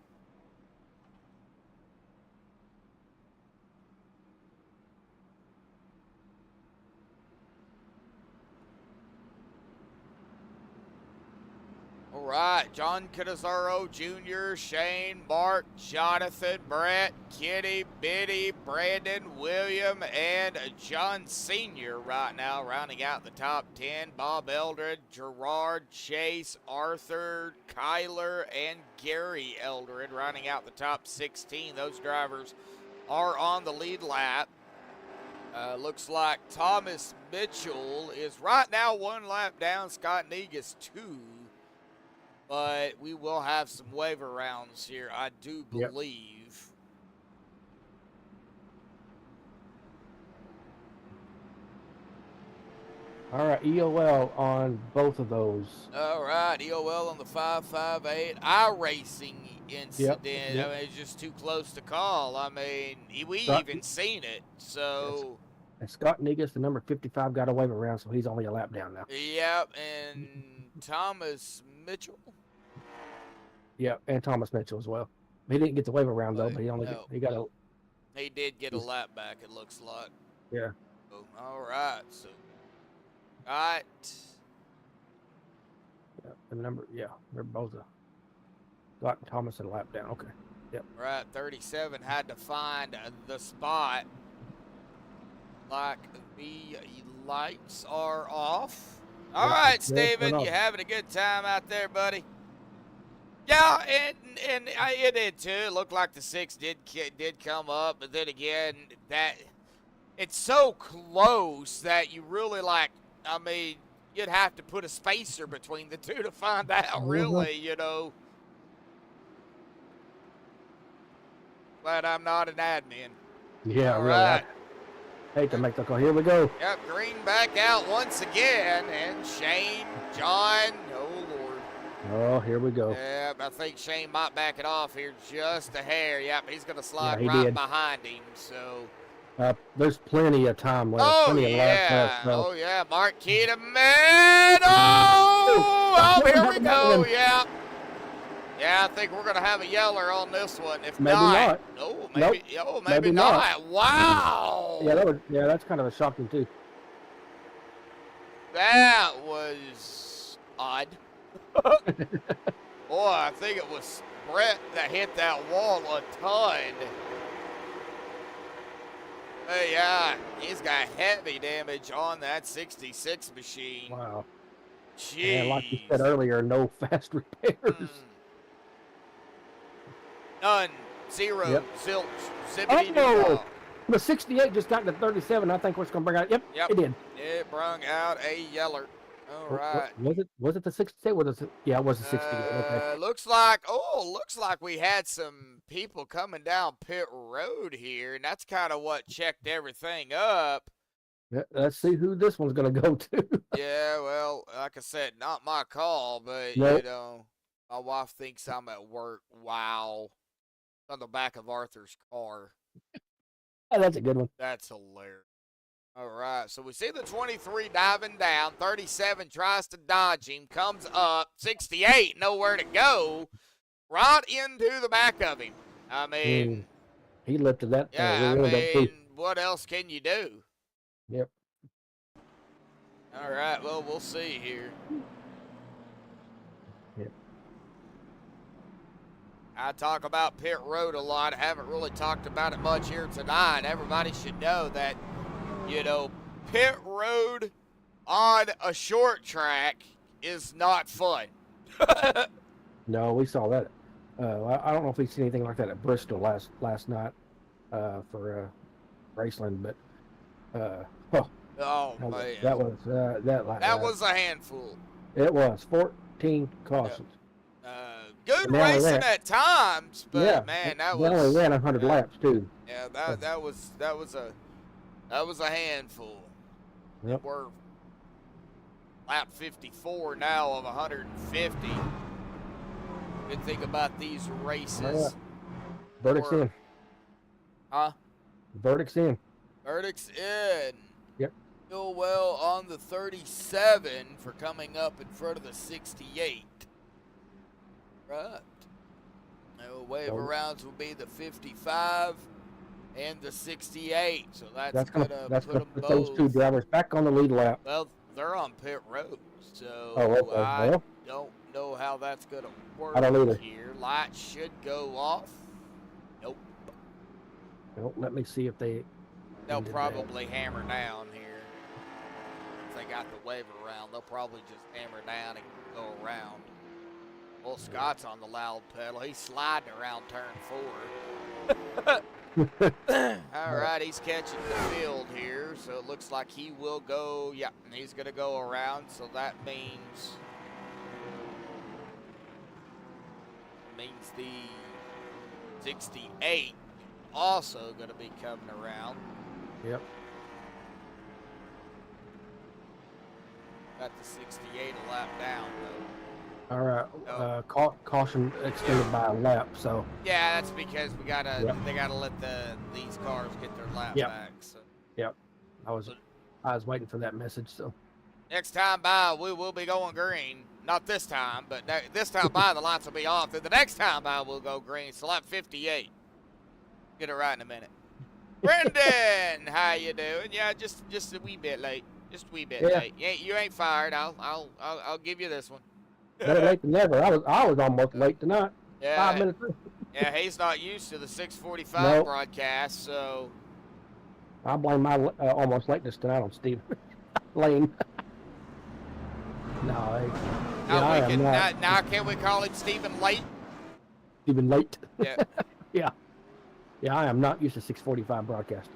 All right, John Canizaro Jr., Shane, Mark, Jonathan, Brett, Kitty, Biddy, Brandon, William, and John Sr. right now rounding out the top 10. Bob Eldred, Gerard, Chase, Arthur, Kyler, and Gary Eldred rounding out the top 16. Those drivers are on the lead lap. Looks like Thomas Mitchell is right now 1 lap down. Scott Negus 2. But we will have some waiver rounds here, I do believe.
All right, EOL on both of those.
All right, EOL on the 558. iRacing incident.
Yep.
I mean, it's just too close to call. I mean, we even seen it. So.
And Scott Negus, the number 55, got a waiver round, so he's only a lap down now.
Yep, and Thomas Mitchell.
Yeah, and Thomas Mitchell as well. He didn't get the waiver round though, but
he did get a lap back. It looks like.
Yeah.
Oh, all right. So, right.
Yeah, the number. Yeah, they're both Scott and Thomas and lap down. Okay. Yep.
Right. 37 had to find the spot. Like the lights are off. All right, Steven, you having a good time out there, buddy? Yeah, and it did too. It looked like the 6 did come up, but then again, that it's so close that you really like. I mean, you'd have to put a spacer between the two to find out, really, you know. But I'm not an admin.
Yeah,
all
really.
Right.
I hate to make the call. Here we go.
Yep, Green back out once again, and Shane, John, oh Lord.
Oh, here we go.
Yep, I think Shane might back it off here just a hair. Yep, he's going to slide behind him, so.
There's plenty of time left.
Oh, yeah. Oh, yeah. Mark Keaton, man. Oh, here we go. Yeah. Yeah, I think we're going to have a yeller on this one. If
Maybe not.
Oh, maybe.
Nope.
Oh, maybe
not.
not. Wow.
Yeah, that's kind of a shocking too.
That was odd. Boy, I think it was Brett that hit that wall a ton. Hey, yeah, he's got heavy damage on that 66 machine.
Wow.
Jeez.
And like you said earlier, no fast repairs.
None. Zero.
Yep.
Zilch. Zippity
Oh, the 68 just got to 37. I think what's going to bring out. Yep, it did.
It brung out a yeller. All right.
Was it the 68? Yeah, it was the 68. Okay.
Looks like we had some people coming down pit road here, and that's kind of what checked everything up.
Yeah, let's see who this one's going to go to.
Yeah, well, like I said, not my call, but
nope.
you know, my wife thinks I'm at work. Wow. On the back of Arthur's car.
Oh, that's a good one.
That's hilarious. All right, so we see the 23 diving down. 37 tries to dodge him, comes up. 68, nowhere to go. Right into the back of him. I mean,
he lifted that.
Yeah, I mean, what else can you do?
Yep.
All right, well, we'll see here.
Yep.
I talk about pit road a lot. I haven't really talked about it much here tonight. Everybody should know that, you know, pit road on a short track is not fun.
No, we saw that. I don't know if we've seen anything like that at Bristol last night for Raceland, but
oh man,
that was
a handful.
It was 14 cautions.
Good racing at times, but yeah, man, that was.
They only ran 100 laps too.
Yeah, that was a handful.
Yep.
We're lap 54 now of 150. Good thing about these races.
Verdict's in.
Huh?
Verdict's in.
Verdict's in.
Yep.
Still well on the 37 for coming up in front of the 68. Right. No wave arounds will be the 55 and the 68. So that's gonna put them both.
Those two drivers back on the lead lap.
Well, they're on pit road, so
I
don't know how that's gonna work.
I don't either.
Here, lights should go off. Nope.
Well, let me see if
they'll probably hammer down here. If they got the wave around, they'll probably just hammer down and go around. Well, Scott's on the loud pedal. He's sliding around turn 4. All right, he's catching the field here, so it looks like he will go. Yeah, and he's going to go around, so that means the 68 also going to be coming around.
Yep.
Got the 68 a lap down, though.
All right, caution extended by a lap, so.
Yeah, that's because they gotta let these cars get their lap back. So.
Yep. I was waiting for that message, so.
Next time by, we will be going green. Not this time, but this time by, the lights will be off. Then the next time by, we'll go green. So lap 58. Get it right in a minute. Brendan, how you doing? Yeah, just a wee bit late. Just a wee bit late. You ain't fired. I'll give you this one.
Better late than never. I was almost late tonight.
Yeah.
5 minutes.
Yeah, he's not used to the 6:45 broadcast, so.
I blame my almost lateness tonight on Steve Lane. No,
now can we call him Stephen Late?
Stephen Late.
Yeah.
Yeah, I am not used to 6:45 broadcast.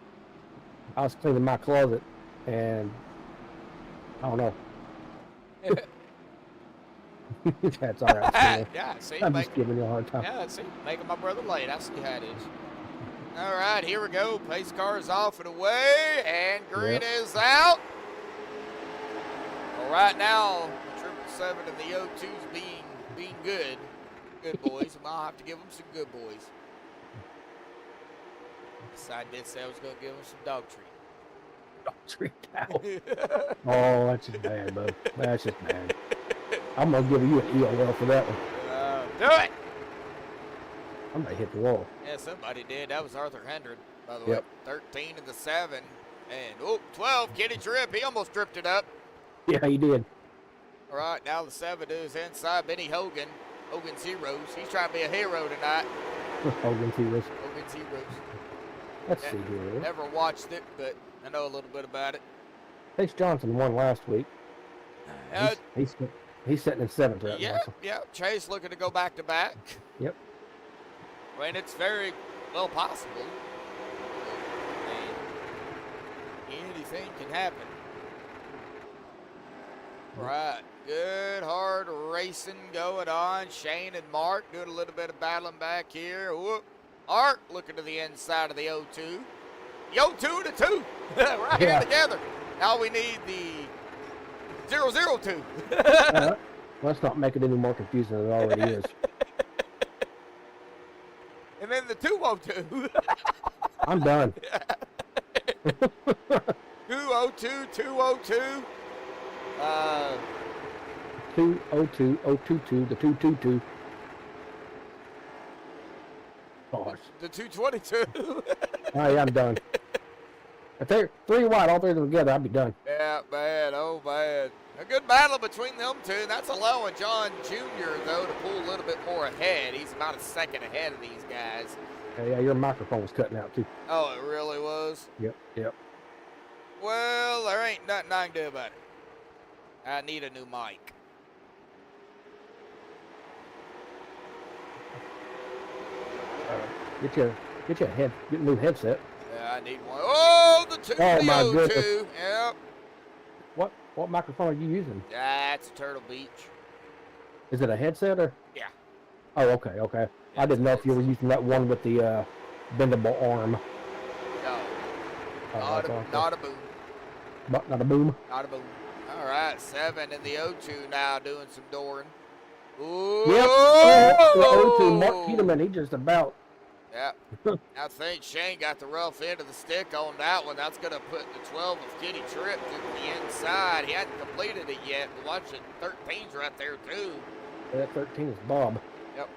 I was cleaning my closet, and I don't know. That's all right.
Yeah, see,
I'm just giving you a hard time.
Yeah, see, making my brother late. I see how it is. All right, here we go. Pace car is off and away, and green is out. Well, right now, the 777 and the O2's being good boys. I'll have to give them some good boys. I did say I was going to give them some dog treat.
Dog treat now. Oh, that's just bad, bud. That's just bad. I'm going to give you an EOL for that one.
Do it.
Somebody hit the wall.
Yeah, somebody did. That was Arthur Hendren, by the
Yep.
way. 13 and the 7. And, 12, Kitty Trip. He almost tripped it up.
Yeah, he did.
All right, now the 7 is inside. Benny Hogan. Hogan's Heroes. He's trying to be a hero tonight.
Hogan's Heroes.
Hogan's Heroes.
Let's see here.
Never watched it, but I know a little bit about it.
Chase Johnson won last week. He's sitting in 7th right now. So.
Yeah. Chase looking to go back to back.
Yep.
I mean, it's very well possible. Anything can happen. Right. Good, hard racing going on. Shane and Mark doing a little bit of battling back here. Whoop. Art looking to the inside of the 0-2. The 0-2 to 2. Right here together. Now we need the 0-0-2.
Let's not make it any more confusing than it already is.
And then the 2-0-2.
I'm done.
2-0-2, 2-0-2.
2-0-2, 0-2-2, the 2-2-2. Gosh.
The 222.
Oh, yeah, I'm done. If they're 3 wide, all 3 of them together, I'd be done.
Yeah, bad. Oh, bad. A good battle between them two. That's allowing John Jr., though, to pull a little bit more ahead. He's about a second ahead of these guys.
Yeah, your microphone was cutting out, too.
Oh, it really was?
Yep.
Well, there ain't nothing I can do about it. I need a new mic.
Get a new headset.
Yeah, I need one. Oh, the 2
Oh, my
0-2.
goodness.
Yep.
What microphone are you using?
That's Turtle Beach.
Is it a headset or?
Yeah.
Oh, okay.
Yeah,
I didn't know if you were using that one with the bendable arm.
No.
Not
Not a boom.
Not a boom.
Not a boom. All right, 7 in the 0-2 now doing some dooring. Ooh.
Yep. Oh, the 0-2, Mark Peterman, he just about.
Yeah. I think Shane got the rough end of the stick on that one. That's going to put the 12 of Kitty Tripp to the inside. He hadn't completed it yet, but watch it. 13's right there, too.
Yeah, 13 is Bob.
Yep.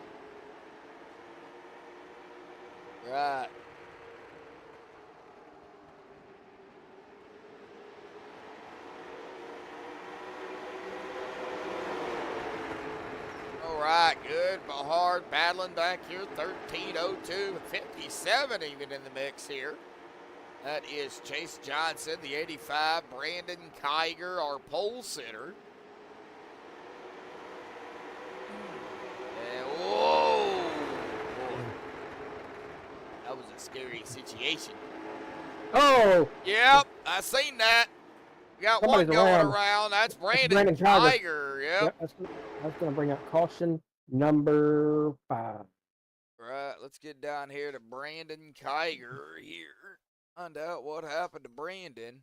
Right. All right, good, but hard battling back here. 13-02, 57 even in the mix here. That is Chase Johnson, the 85, Brandon Kiger, our pole sitter. And whoa! That was a scary situation.
Oh!
Yep, I seen that. We got
Somebody's
one going
around.
around. That's Brandon Kiger. Yep.
That's going to bring out caution number 5.
Right, let's get down here to Brandon Kiger here. Find out what happened to Brandon.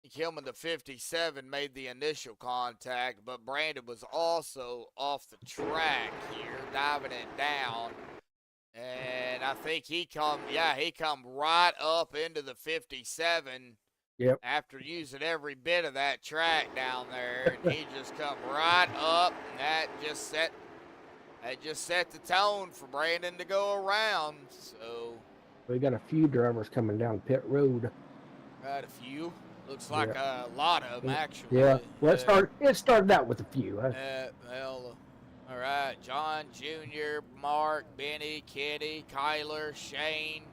Hillman, the 57, made the initial contact, but Brandon was also off the track here, diving it down. And I think he come right up into the 57.
Yep.
After using every bit of that track down there, and he just come right up, and that just set the tone for Brandon to go around. So
we got a few drivers coming down pit road.
Right, a few. Looks like a lot of them actually.
Yeah. Well, it started out with a few.
Well, all right. John Jr., Mark, Benny, Kitty, Kyler, Shane,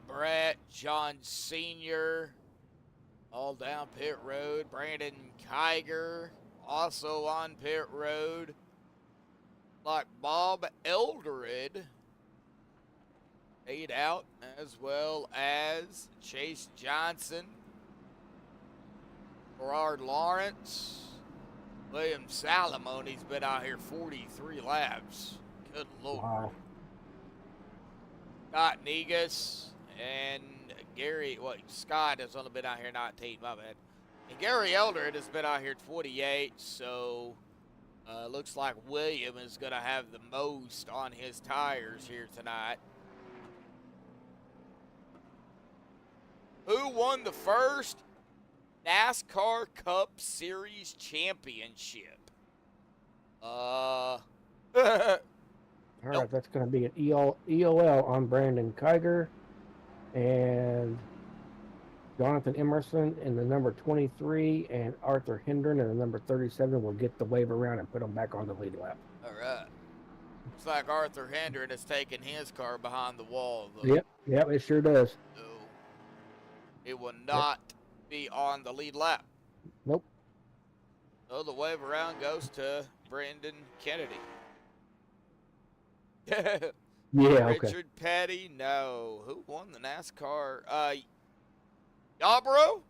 Brett, John Sr., all down pit road. Brandon Kiger, also on pit road. Like Bob Eldred, 8 out, as well as Chase Johnson, Gerard Lawrence, William Salomon. He's been out here 43 laps. Good Lord.
Wow.
Scott Negus and Gary, Scott has only been out here 19, my bad. And Gary Eldred has been out here 28, so looks like William is going to have the most on his tires here tonight. Who won the first NASCAR Cup Series championship?
All right, that's going to be an EOL on Brandon Kiger and Jonathan Emerson in the number 23 and Arthur Hendren in the number 37 will get the wave around and put them back on the lead lap.
All right. Looks like Arthur Hendren has taken his car behind the wall, though.
Yep, it sure does.
So it will not be on the lead lap.
Nope.
So the wave around goes to Brendan Kennedy. Richard Petty, no. Who won the NASCAR? Yarborough?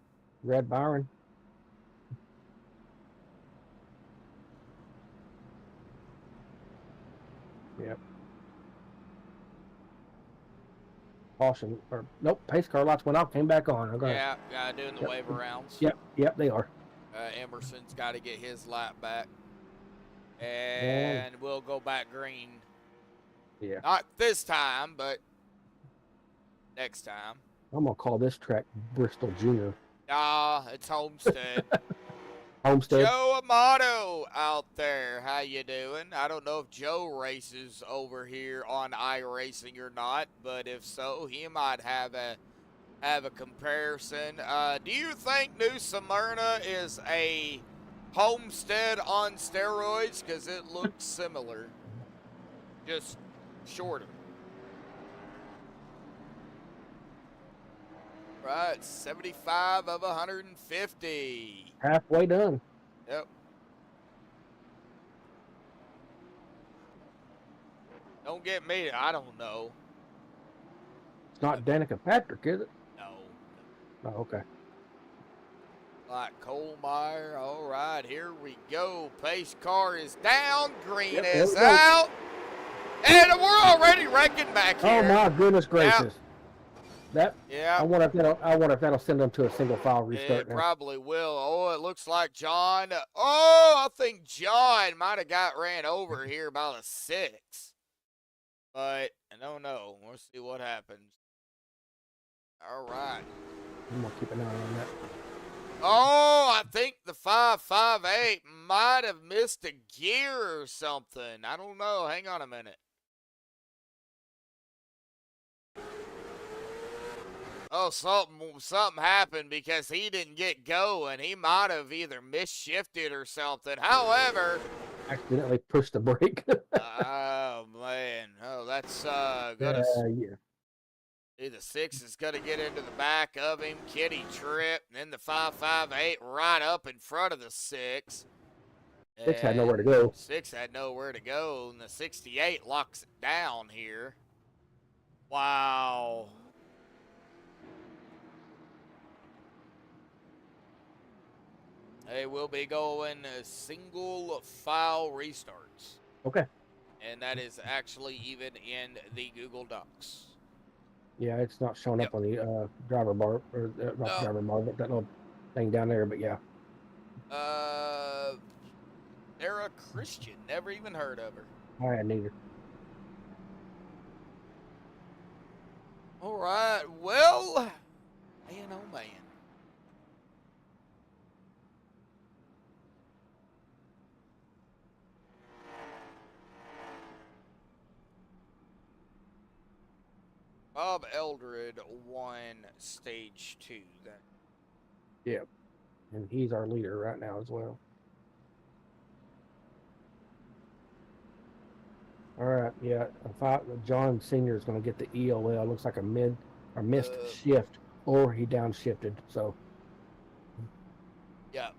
Red Byron. Yep. Caution, or nope, pace car lights went off, came back on. Okay.
Yeah, doing the wave arounds.
Yep, they are.
Emerson's got to get his lap back. And we'll go back green.
Yeah.
Not this time, but next time.
I'm going to call this track Bristol Junior.
Nah, it's Homestead.
Homestead.
Joe Amato out there. How you doing? I don't know if Joe races over here on iRacing or not, but if so, he might have a comparison. Do you think New Smyrna is a Homestead on steroids? Because it looks similar, just shorter. Right, 75 of 150.
Halfway done.
Yep. Don't get me, I don't know.
It's not Danica Patrick, is it?
No.
Oh, okay.
Like Colemeyer. All right, here we go. Pace car is down. Green
Yep,
is out. And we're already wrecking back here.
Oh my goodness gracious! That.
Yeah.
I wonder if that'll send them to a single file restart.
It probably will. Oh, it looks like John. Oh, I think John might have got ran over here by the 6. But I don't know. We'll see what happens. All right.
I'm gonna keep an eye on that.
Oh, I think the 558 might have missed a gear or something. I don't know. Hang on a minute. Oh, something happened because he didn't get going. He might have either misshifted or something. However,
accidentally pushed the brake.
oh man, oh that's gonna.
Yeah.
See, the 6 is gonna get into the back of him. Kitty trip, and then the 558 right up in front of the 6.
6 had nowhere to go.
6 had nowhere to go, and the 68 locks it down here. Wow. They will be going single file restarts.
Okay.
And that is actually even in the Google Docs.
Yeah, it's not showing up on the driver bar, or not driver bar, but that little thing down there. But yeah.
Sarah Christian, never even heard of her.
I had neither.
All right, well, man, oh man. Bob Eldred won stage 2 then.
Yeah. And he's our leader right now as well. All right, yeah. John Senior is going to get the EOL. Looks like a missed shift, or he downshifted. So.
Yeah.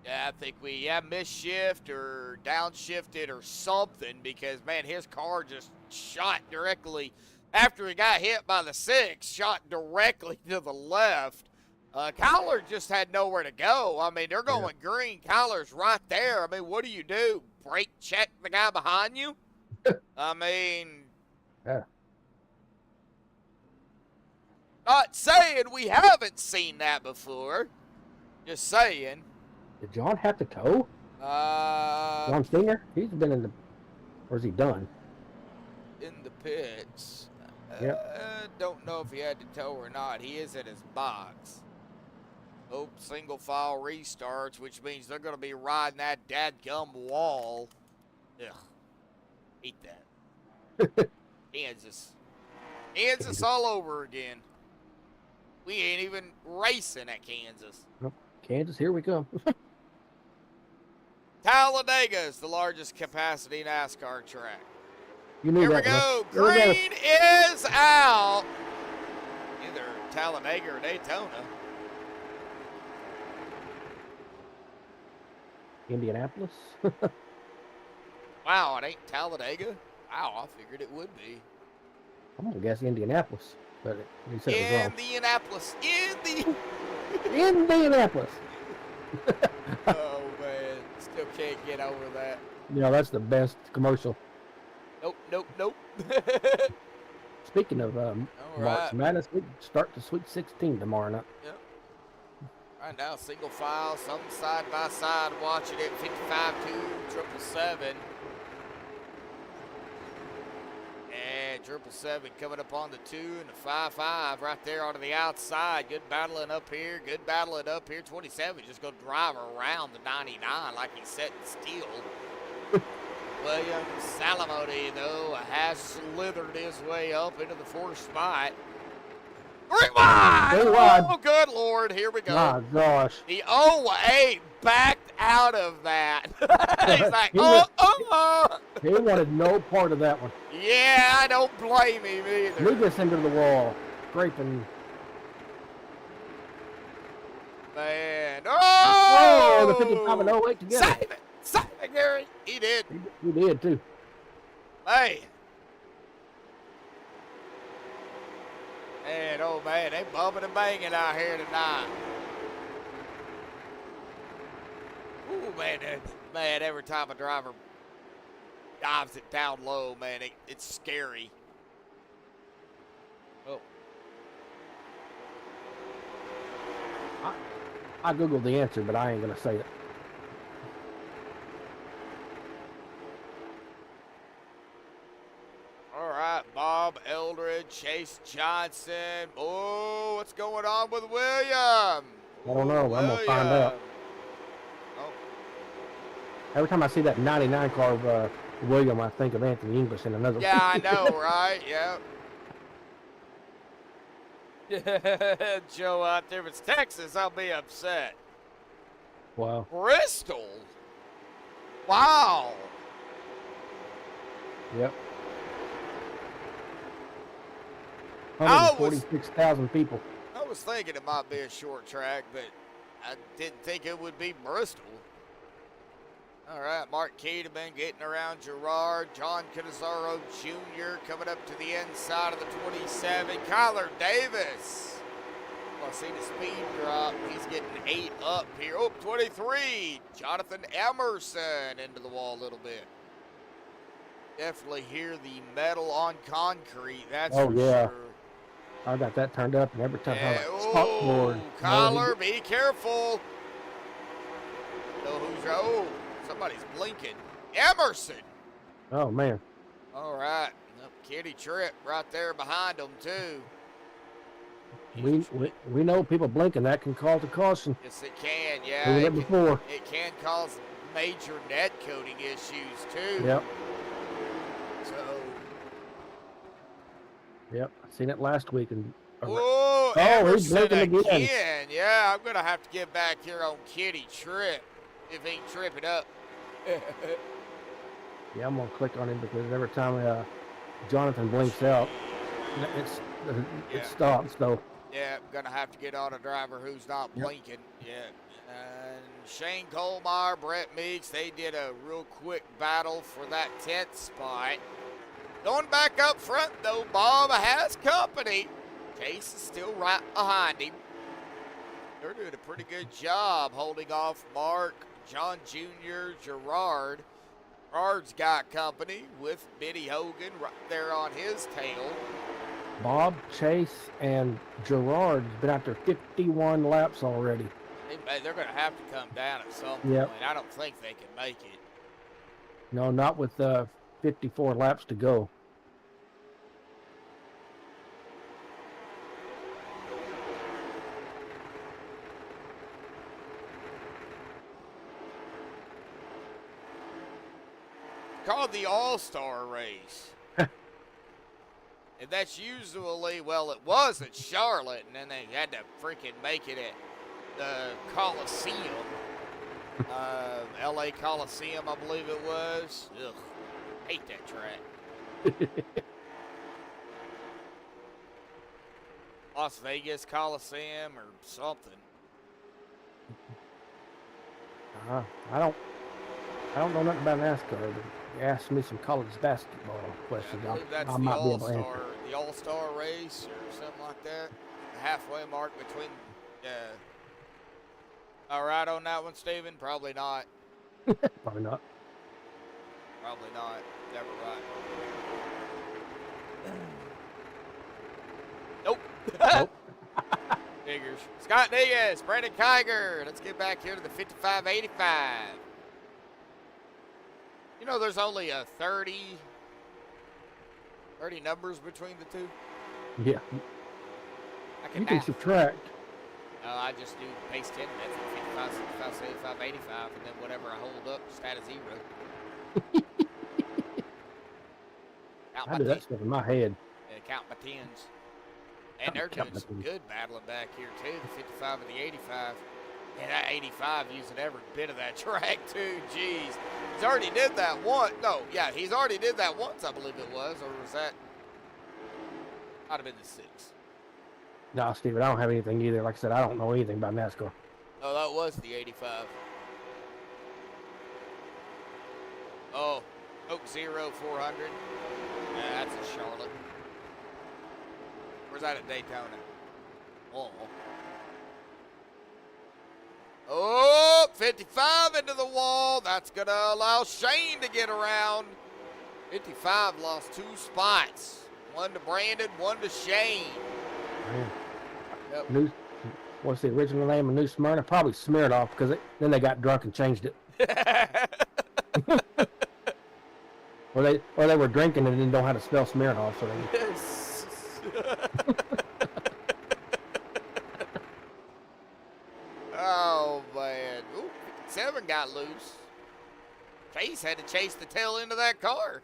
Yeah, I think we misshift or downshifted or something because man, his car just shot directly after he got hit by the 6. Shot directly to the left. Kyler just had nowhere to go. I mean, they're going green. Kyler's right there. I mean, what do? Brake check the guy behind you? I mean, not saying we haven't seen that before. Just saying.
Did John have to tow? John Stinger? He's been in the, or is he done?
In the pits.
Yep.
Don't know if he had to tow or not. He is in his box. Oh, single file restarts, which means they're going to be riding that dadgum wall. Ugh. Hate that. Kansas. Kansas all over again. We ain't even racing at Kansas.
Nope. Kansas, here we come.
Talladega is the largest capacity NASCAR track.
You knew
Here we
that.
go.
Here we go.
Green is out. Either Talladega or Daytona.
Indianapolis.
Wow, it ain't Talladega? Wow, I figured it would be.
I'm gonna guess Indianapolis, but you said it was wrong.
Indianapolis.
Indianapolis.
Oh, man. Still can't get over that.
You know, that's the best commercial.
Nope, nope, nope.
Speaking of March
right.
Madness, we start the Sweet 16 tomorrow night.
Yep. Right now, single file, some side by side, watching it. 55-2, 777. And 777 coming up on the 2 and the 5-5 right there onto the outside. Good battling up here. Good battling up here. 27 just going to drive around the 99 like he's setting steel. William Salamone, though, has slithered his way up into the 4th spot. 3 wide!
3 wide.
Oh, good Lord. Here we go.
My gosh.
The 0-8 backed out of that. He's like,
He wanted no part of that one.
Yeah, I don't blame him either.
Lead us into the wall. Scraping.
Man.
Oh, the
Oh!
55 and 08 together.
Save it. Save it, Gary. He did.
He did, too.
Hey. Man, oh, man. They bumping and banging out here tonight. Ooh, man, every time a driver dives it down low, man, it's scary. Oh.
I Googled the answer, but I ain't going to say it.
All right, Bob Eldridge, Chase Johnson. Oh, what's going on with William?
I don't know. I'm going to find out.
Oh,
Every time I see that 99 car of William, I think of Anthony English in another.
yeah, I know, right? Yep. Joe out there. If it's Texas, I'll be upset.
Wow.
Bristol? Wow.
Yep.
I was-
146,000 people.
I was thinking it might be a short track, but I didn't think it would be Bristol. All right, Mark Kedeman getting around Gerard. John Canizaro Jr. coming up to the inside of the 27. Kyler Davis. Well, I see the speed drop. He's getting 8 up here. Oh, 23. Jonathan Emerson into the wall a little bit. Definitely hear the metal on concrete. That's for sure.
I got that turned up, and every time I
Oh,
talk board.
Kyler, be careful. Know who's oh, somebody's blinking. Emerson.
Oh man.
All right. Yep, Kitty Tripp right there behind them too.
We know people blinking, that can cause a caution.
Yes, it can.
We
Yeah,
did it before.
it can cause major net coding issues too.
Yep.
So.
Yep. I seen it last week, and
Whoa,
he's
Emerson
blinking again.
again. Yeah, I'm gonna have to get back here on Kitty Tripp if he can trip it up.
yeah, I'm gonna click on him because every time Jonathan blinks out, it stops. So
Yeah, I'm gonna have to get on a driver who's not blinking. Yeah. And Shane Colmar, Brett Meeks, they did a real quick battle for that 10th spot. Going back up front, though, Bob has company. Chase is still right behind him. They're doing a pretty good job holding off Mark, John Jr., Gerard. Gerard's got company with Benny Hogan right there on his tail.
Bob, Chase, and Gerard's been out there 51 laps already.
They're going to have to come down at some
Yep.
point. I don't think they can make it.
No, not with 54 laps to go.
Called the All-Star race. that's usually, well, it was at Charlotte, and then they had to freaking make it at the Coliseum. LA Coliseum, I believe it was. Ugh, hate that track. Las Vegas Coliseum or something.
I don't know nothing about NASCAR, but you asked me some college basketball questions.
I believe that's
I
the
might be able to answer.
All-Star race or something like that. The halfway mark between. All right on that one, Steven? Probably not.
Probably not.
Probably not. Never right. Nope.
Nope.
Figures. Scott Diaz, Brandon Kiger. Let's get back here to the 5585. You know, there's only a 30 numbers between the two.
Yeah.
I can
You can
math.
subtract.
I just do base 10 method, 55, 65, 75, 85, and then whatever I hold up, just add a 0. Count
I
my
do that
tens.
stuff in my head.
Count my tens. And they're
Count
doing
my
some
tens.
good battling back here, too, the 55 and the 85. And that 85 using every bit of that track, too. Jeez. He's already did that once. No, yeah, he's already did that once, I believe it was. Or was that? Might have been the 6.
No, Steven, I don't have anything either. Like I said, I don't know anything about NASCAR.
Oh, that was the 85. Oh, Oak 0, 400. Yeah, that's in Charlotte. Where's that at Daytona? Oh. Oh, 55 into the wall. That's going to allow Shane to get around. 55 lost 2 spots. One to Brandon, one to Shane.
Man.
Yep.
What's the original name of New Smyrna? Probably Smirnoff, because then they got drunk and changed it. Or they were drinking and didn't know how to spell Smirnoff, so they...
Oh, man. Ooh, 57 got loose. Chase had to chase the tail end of that car.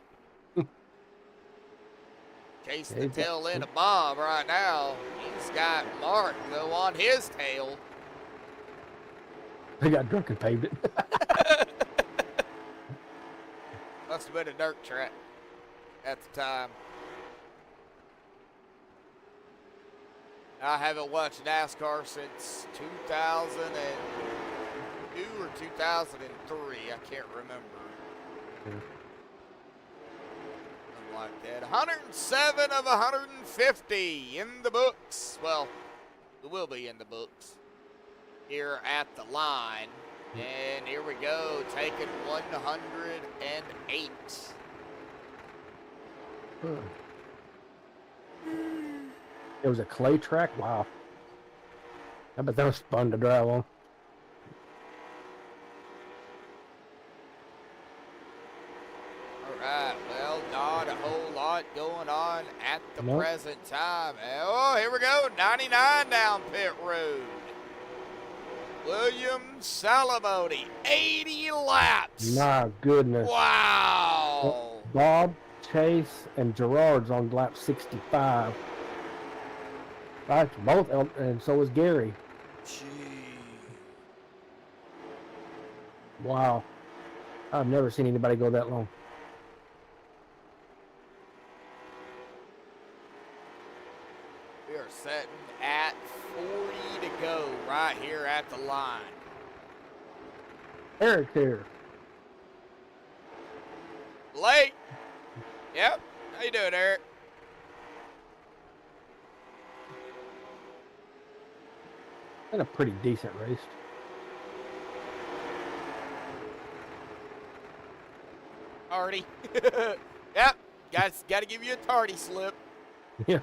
Chase the tail end of Bob right now. He's got Mark, though, on his tail.
They got drunk and paved it.
Must have been a dirt track at the time. I haven't watched NASCAR since 2002 or 2003. I can't remember. Something like that. 107 of 150 in the books. Well, it will be in the books here at the line. And here we go, taking 108.
It was a clay track? Wow. I bet that was fun to drive on.
All right, well, not a whole lot going on at the
Nope.
present time. Oh, here we go, 99 down pit road. William Salamone, 80 laps.
My goodness.
Wow.
Bob, Chase, and Gerard's on lap 65. Right, both, and so was Gary.
Gee.
Wow. I've never seen anybody go that long.
We are setting at 40 to go right here at the line.
Eric's here.
Blake. Yep. How you doing, Eric?
Been a pretty decent race.
Tardy. Yep. Got to give you a tardy slip.
Yeah.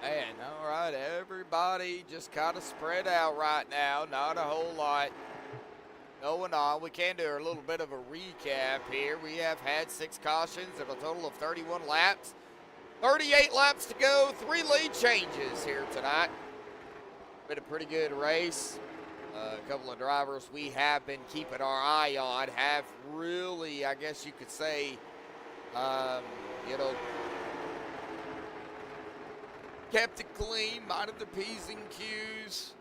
Man, all right. Everybody just kind of spread out right now. Not a whole lot going on. We can do a little bit of a recap here. We have had 6 cautions and a total of 31 laps. 38 laps to go. 3 lead changes here tonight. Been a pretty good race. A couple of drivers we have been keeping our eye on have really, I guess you could say, you know, kept it clean, minded the P's and Q's.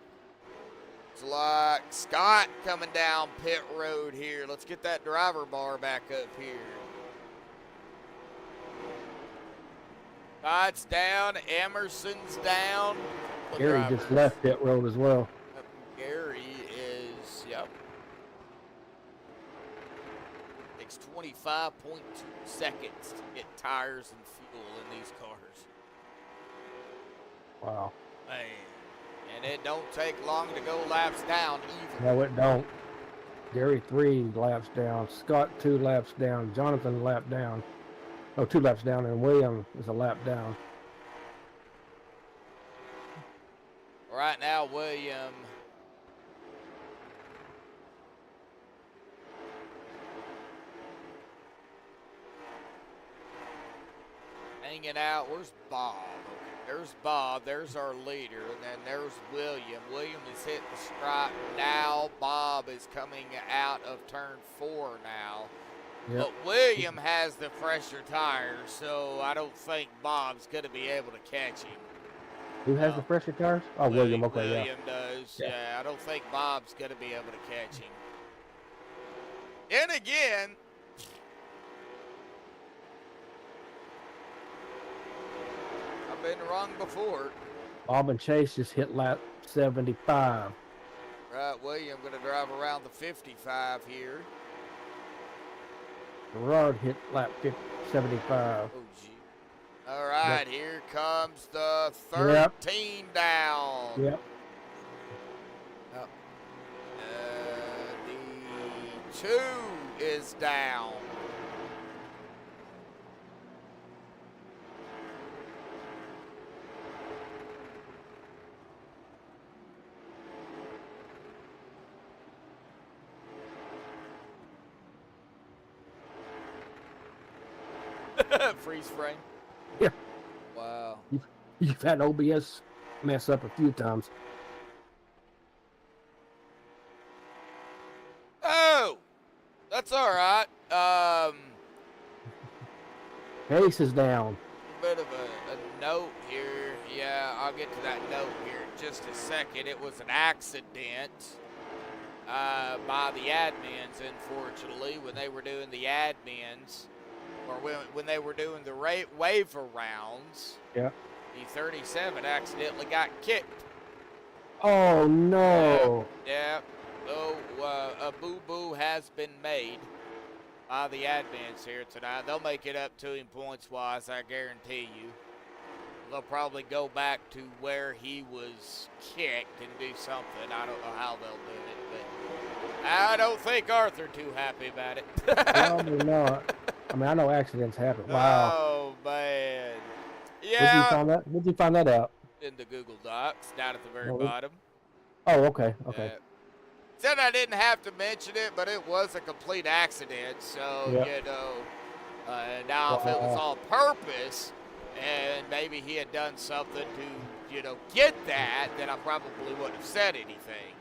It's like Scott coming down pit road here. Let's get that driver bar back up here. Scott's down, Emerson's down.
Gary just left pit road as well.
Gary is, yep. Takes 25.2 seconds to get tires and fuel in these cars.
Wow.
Man. And it don't take long to go laps down either.
No, it don't. Gary 3 laps down. Scott 2 laps down. Jonathan lap down. Oh, 2 laps down, and William is a lap down.
Right now, William hanging out. Where's Bob? There's Bob. There's our leader. And then there's William. William is hitting the stripe now. Bob is coming out of turn 4 now.
Yep.
But William has the fresher tires, so I don't think Bob's going to be able to catch him.
Who has the fresher tires? Oh, William. Okay, yeah.
William does.
Yeah.
Yeah, I don't think Bob's going to be able to catch him. And again, I've been wrong before.
Bob and Chase just hit lap 75.
Right, William going to drive around the 55 here.
Gerard hit lap 75.
Oh, gee. All right,
Yep.
here comes the 13 down.
Yep.
The 2 is down. Freeze frame.
Yeah.
Wow.
You've had OBS mess up a few times.
Oh, that's all right.
Pace is down.
Bit of a note here. Yeah, I'll get to that note here in just a second. It was an accident by the admins, unfortunately, when they were doing the admins, or when they were doing the waiver rounds.
Yeah.
The 37 accidentally got kicked.
Oh no.
Yeah. So a boo-boo has been made by the admins here tonight. They'll make it up to him points-wise, I guarantee you. They'll probably go back to where he was kicked and do something. I don't know how they'll do it, but I don't think Arthur too happy about it.
Probably not. I mean, I know accidents happen. Wow.
Oh, man.
Where'd
Yeah.
you find that out?
In the Google Docs, down at the very
Oh,
bottom.
Oh, okay. Okay.
Yeah. Said I didn't have to mention it, but it was a complete accident. So,
Yep.
you know, now if it was on purpose and maybe he had done something to, you know, get that, then I probably wouldn't have said anything.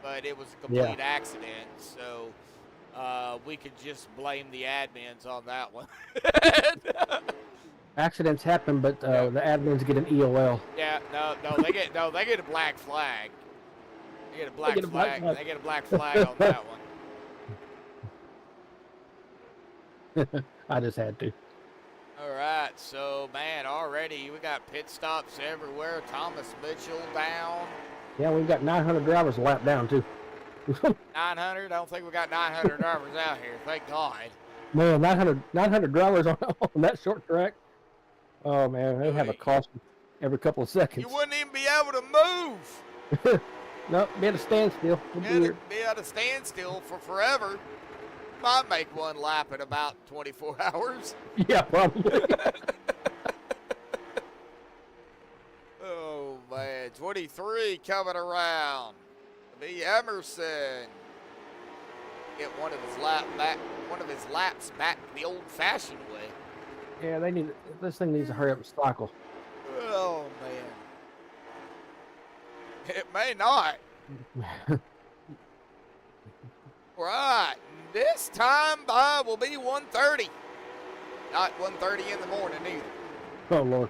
But it was a complete accident. So we could just blame the admins on that one.
Accidents happen, but the admins get an EOL.
Yeah, they get a black flag. They get a black flag. They get a black flag on that one.
I just had to.
All right, so man, already we got pit stops everywhere. Thomas Mitchell down.
Yeah, we've got 900 drivers lap down too.
900. I don't think we got 900 drivers out here. Thank God.
Man, 900 drivers on that short track. Oh man, they have a caution every couple of seconds.
You wouldn't even be able to move.
Nope, be at a standstill.
Be at a standstill for forever. Might make one lap in about 24 hours.
Yeah, probably.
Oh man, 23 coming around. B. Emerson. Get one of his laps back the old-fashioned way.
Yeah, this thing needs to hurry up and cycle.
Oh man. It may not. Right. This time will be 1:30. Not 1:30 in the morning either.
Oh Lord.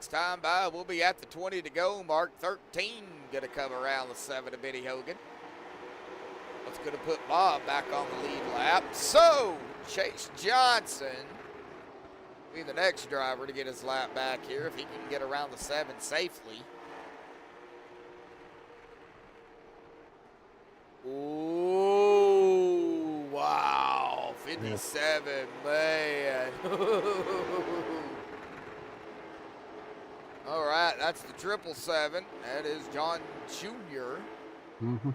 next time by, we'll be at the 20 to go mark. 13 going to come around the 7 of Benny Hogan. That's going to put Bob back on the lead lap. So, Chase Johnson will be the next driver to get his lap back here if he can get around the 7 safely. Ooh, wow. 57, man. All right, that's the 777. That is John Jr.
Mm-hmm.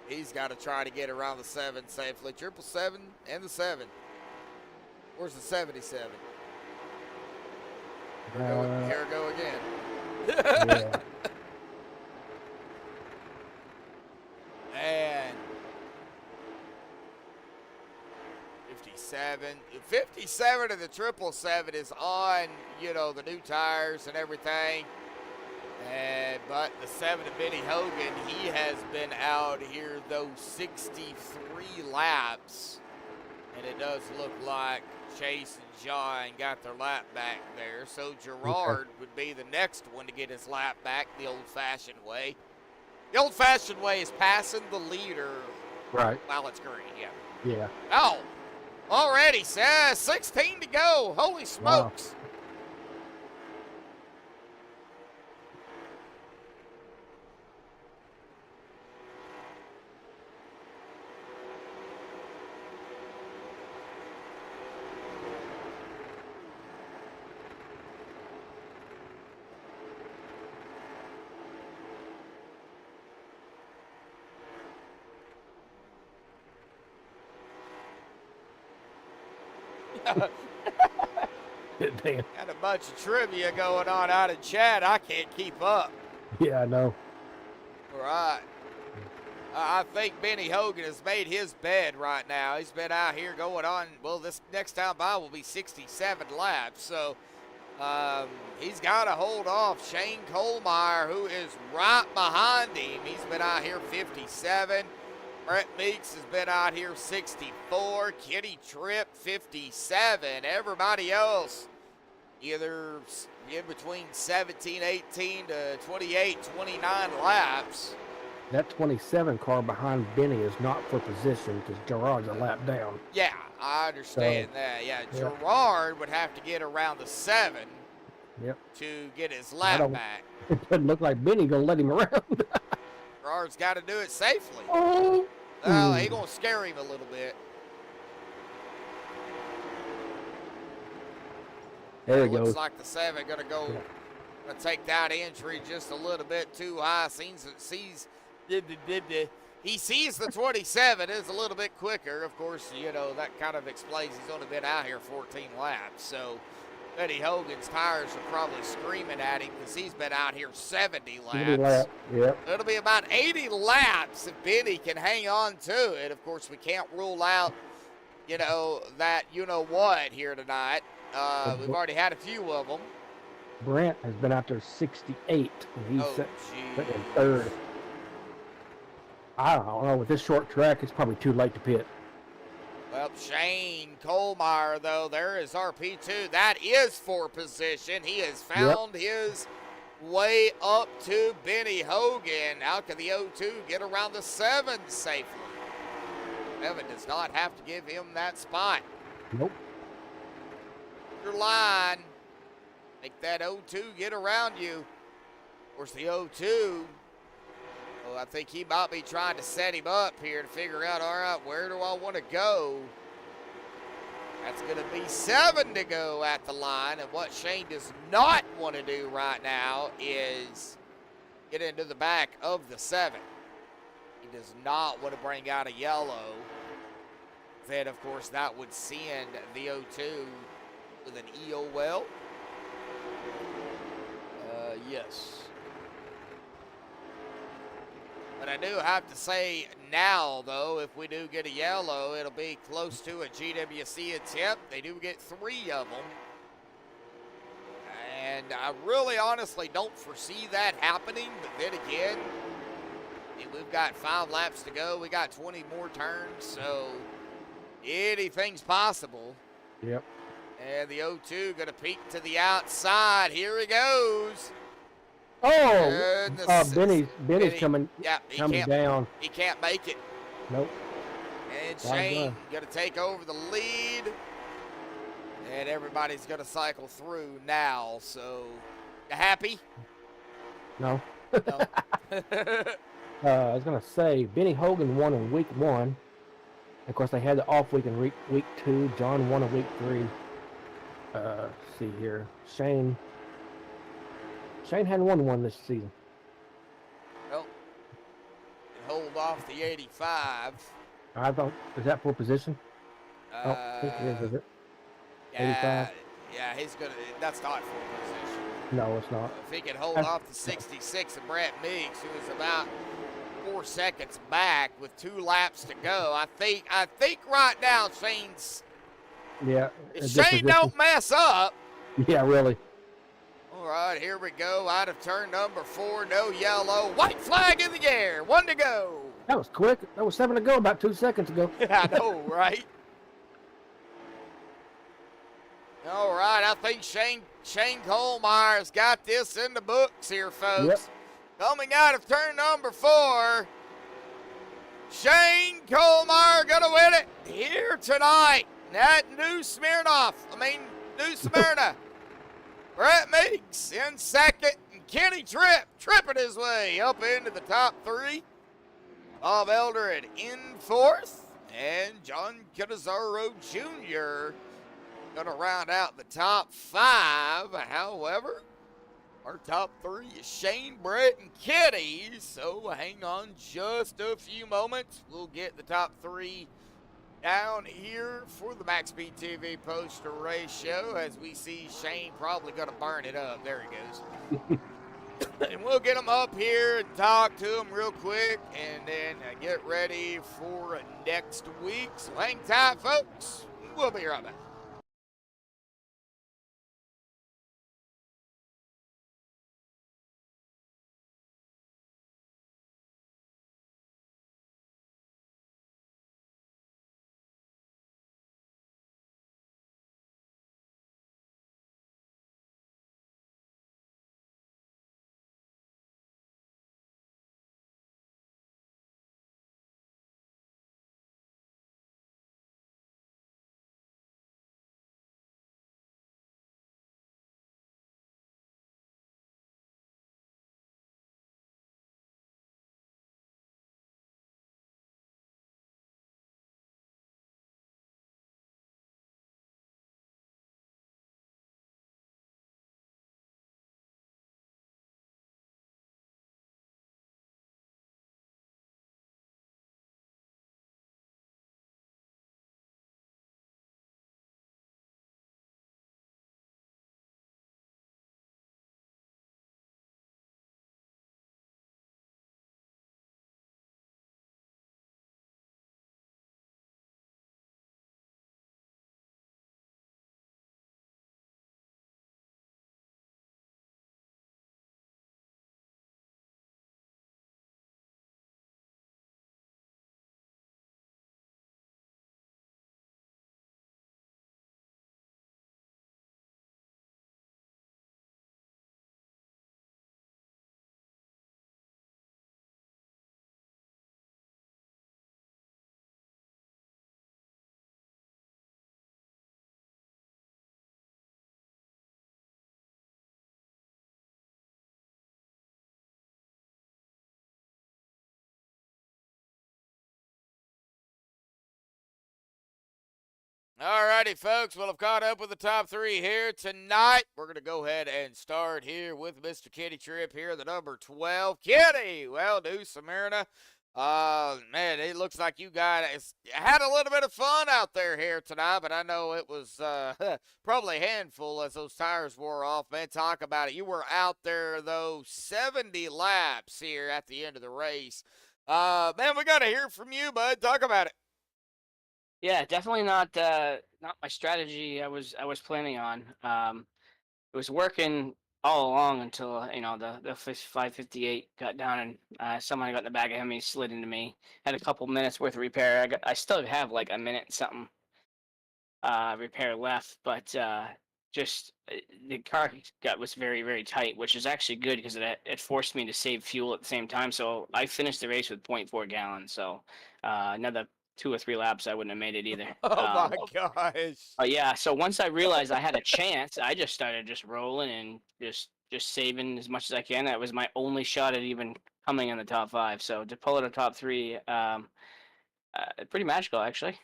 He's got to try to get around the 7 safely. 777 and the 7. Where's the 77? Here we go again.
Yeah.
And 57. 57 of the 777 is on, you know, the new tires and everything. But the 7 of Benny Hogan, he has been out here those 63 laps. And it does look like Chase and John got their lap back there. So Gerard would be the next one to get his lap back the old-fashioned way. The old-fashioned way is passing the leader
Right.
while it's green, yeah.
Yeah.
Oh, already, 16 to go. Holy smokes.
Damn.
Got a bunch of trivia going on out in chat. I can't keep up.
Yeah, I know.
All right. I think Benny Hogan has made his bed right now. He's been out here going on. Well, this next time by will be 67 laps. So he's got to hold off Shane Kohlmeyer, who is right behind him. He's been out here 57. Brett Meeks has been out here 64. Kenny Tripp 57. Everybody else either in between 17, 18 to 28, 29 laps.
That 27 car behind Benny is not for position because Gerard's a lap down.
Yeah, I understand that. Yeah, Gerard would have to get around the 7 to get his lap back.
It doesn't look like Benny gonna let him around.
Gerard's got to do it safely.
Oh.
Well, he's going to scare him a little bit.
There he
Looks
goes.
like the 7 going to go, going to take that entry just a little bit too high. He sees the 27 is a little bit quicker. Of course, you know, that kind of explains he's only been out here 14 laps. So Benny Hogan's tires are probably screaming at him because he's been out here 70 laps.
Yep.
It'll be about 80 laps if Benny can hang on to it. Of course, we can't rule out, you know, that you-know-what here tonight. We've already had a few of them.
Brent has been out there 68, and he's sitting in third. I don't know. With this short track, it's probably too late to pit.
Well, Shane Kohlmeyer, though, there is RP2. That is for position. He has found his way up to Benny Hogan. How can the 02 get around the 7 safely? Evan does not have to give him that spot.
Nope.
Your line. Make that 02 get around you. Of course, the 02, well, I think he might be trying to set him up here to figure out, all right, where do I want to go? That's going to be 7 to go at the line. And what Shane does not want to do right now is get into the back of the 7. He does not want to bring out a yellow. Then, of course, that would send the 02 with an EOL. Yes. But I do have to say now, though, if we do get a yellow, it'll be close to a GWC attempt. They do get 3 of them. And I really honestly don't foresee that happening. But then again, we've got 5 laps to go. We got 20 more turns. So anything's possible.
Yep.
And the 0-2 going to peek to the outside. Here he goes.
Oh,
Goodness.
Benny's coming coming down.
He can't make it.
Nope.
And
Well
Shane
done.
going to take over the lead. And everybody's going to cycle through now. So, you happy?
No.
No.
I was gonna say Benny Hogan won in week 1. Of course, they had the off week in week 2. John won in week 3. Let's see here. Shane hadn't won one this season.
Well, and hold off the 85.
I thought, is that for position? I don't think it is it? 85?
Yeah, he's gonna. That's not for position.
No, it's not.
If he can hold off the 66 of Brett Meeks, who is about 4 seconds back with 2 laps to go, I think right now Shane's.
Yeah.
If Shane don't mess up.
Yeah, really.
All right, here we go. Out of turn number 4, no yellow. White flag in the air. 1 to go.
That was quick. That was 7 to go about 2 seconds ago.
I know, right? All right, I think Shane Colmeyer's got this in the books here, folks.
Yep.
Coming out of turn number 4, Shane Colmeyer gonna win it here tonight. That New Smyrna. Brett Meeks in second, and Kenny tripping his way up into the top 3. Bob Eldred in 4th, and John Canizaro Jr. gonna round out the top 5. However, our top 3 is Shane, Brett, and Kenny. So hang on just a few moments. We'll get the top 3 down here for the MaxspeedTV TV poster race show, as we see Shane probably gonna burn it up. There he goes. And we'll get him up here and talk to him real quick, and then get ready for next week. So hang tight, folks. We'll be right back. All righty, folks. Well, I've caught up with the top 3 here tonight. We're going to go ahead and start here with Mr. Kenny Tripp here, the number 12. Kenny, well, New Smyrna. Man, it looks like you guys had a little bit of fun out there here tonight, but I know it was probably a handful as those tires wore off. Man, talk about it. You were out there, though, 70 laps here at the end of the race. Man, we got to hear from you, bud. Talk about it.
Yeah, definitely not my strategy I was planning on. It was working all along until the 558 got down and someone got in the back of him. He slid into me. Had a couple minutes worth of repair. I still have like a minute and something repair left, but just the car was very, very tight, which is actually good because it forced me to save fuel at the same time. So I finished the race with 0.4 gallons. So another 2 or 3 laps, I wouldn't have made it either.
Oh my gosh.
But yeah, so once I realized I had a chance, I just started just rolling and just saving as much as I can. That was my only shot at even coming in the top 5. So to pull it a top 3, pretty magical actually.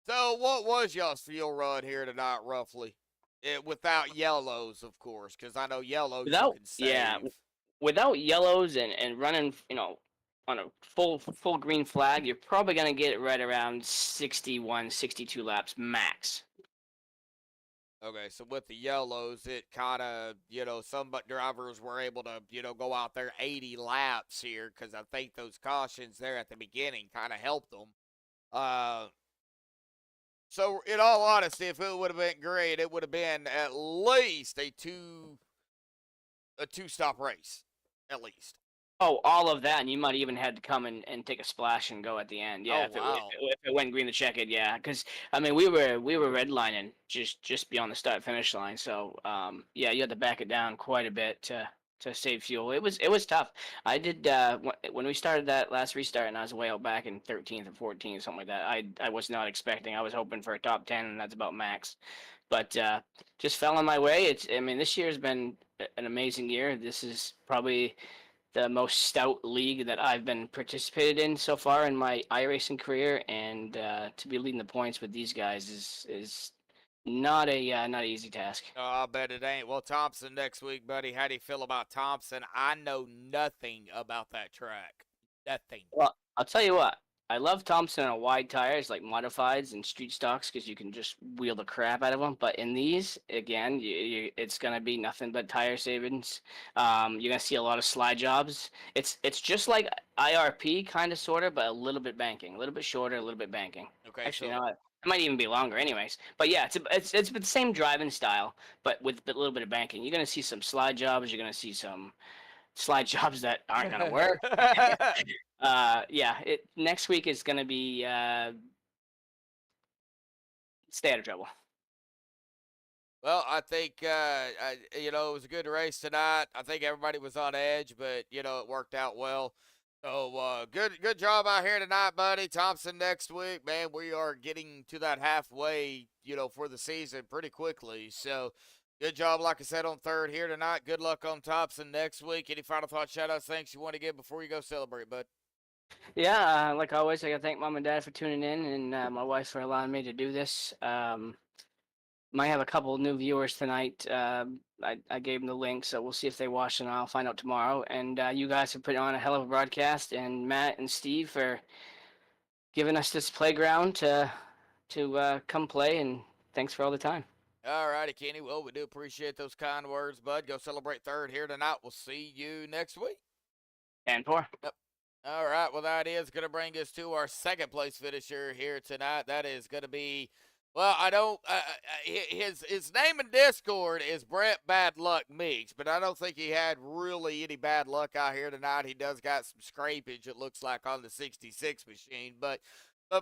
So what was y'all's fuel run here tonight, roughly? Without yellows, of course, because I know yellows you
Without
can save.
yeah, without yellows and running, on a full green flag, you're probably gonna get it right around 61, 62 laps max.
Okay, so with the yellows, it kind of, some drivers were able to, go out there 80 laps here because I think those cautions there at the beginning kind of helped them. So in all honesty, if it would have been great, it would have been at least a two-stop race, at least.
Oh, all of that, and you might even had to come and take a splash and go at the end. Yeah,
Oh, wow.
if it went green the checkered, yeah. Because I mean, we were redlining just beyond the start finish line. So yeah, you had to back it down quite a bit to save fuel. It was tough. I did when we started that last restart, and I was way out back in 13th or 14th, something like that. I was not expecting. I was hoping for a top 10, and that's about max. But just fell on my way. I mean, this year has been an amazing year. This is probably the most stout league that I've been participated in so far in my iRacing career, and to be leading the points with these guys is not an easy task.
Oh, I bet it ain't. Well, Thompson next week, buddy. How do you feel about Thompson? I know nothing about that track. Nothing.
Well, I'll tell you what. I love Thompson on wide tires like modifieds and street stocks because you can just wheel the crap out of them. But in these, again, it's gonna be nothing but tire savings. You're gonna see a lot of slide jobs. It's just like IRP kind of sorta, but a little bit banking, a little bit shorter, a little bit banking.
Okay,
Actually,
so
you know what? It might even be longer, anyways. But yeah, it's the same driving style, but with a little bit of banking. You're gonna see some slide jobs. You're gonna see some slide jobs that aren't gonna work. Yeah, next week is gonna be stay out of trouble.
Well, I think it was a good race tonight. I think everybody was on edge, but it worked out well. So good job out here tonight, buddy. Thompson next week, man. We are getting to that halfway, for the season pretty quickly. So good job, like I said, on third here tonight. Good luck on Thompson next week. Any final thoughts, shout-outs, thanks you want to give before you go celebrate, bud?
Yeah, like always, I gotta thank Mom and Dad for tuning in, and my wife for allowing me to do this. Might have a couple of new viewers tonight. I gave them the link, so we'll see if they watch, and I'll find out tomorrow. And you guys have put on a hell of a broadcast, and Matt and Steve for giving us this playground to come play, and thanks for all the time.
All righty, Kenny. Well, we do appreciate those kind words, bud. Go celebrate third here tonight. We'll see you next week.
And pour.
Yep. All right, well, that is going to bring us to our second place finisher here tonight. That is going to be, well, I don't, his name in Discord is Brett Bad Luck Meeks, but I don't think he had really any bad luck out here tonight. He does got some scrapage, it looks like, on the 66 machine. But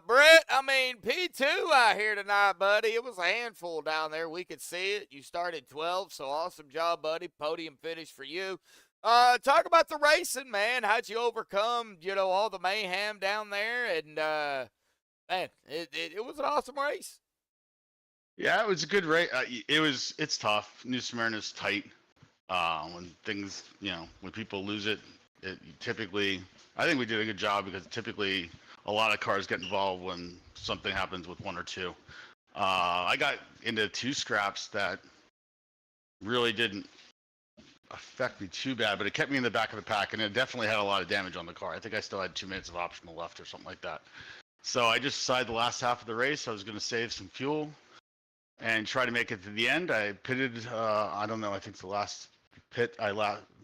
Brett, I mean, P2 out here tonight, buddy. It was a handful down there. We could see it. You started 12, so awesome job, buddy. Podium finish for you. Talk about the racing, man. How'd you overcome, all the mayhem down there? And, man, it was an awesome race.
Yeah, it was a good race. It's tough. New Smyrna's tight. When things, when people lose it typically, I think we did a good job because typically a lot of cars get involved when something happens with one or two. I got into 2 scraps that really didn't affect me too bad, but it kept me in the back of the pack, and it definitely had a lot of damage on the car. I think I still had 2 minutes of optional left or something like that. So I just decided the last half of the race I was going to save some fuel and try to make it to the end. I pitted, I don't know, I think the last pit I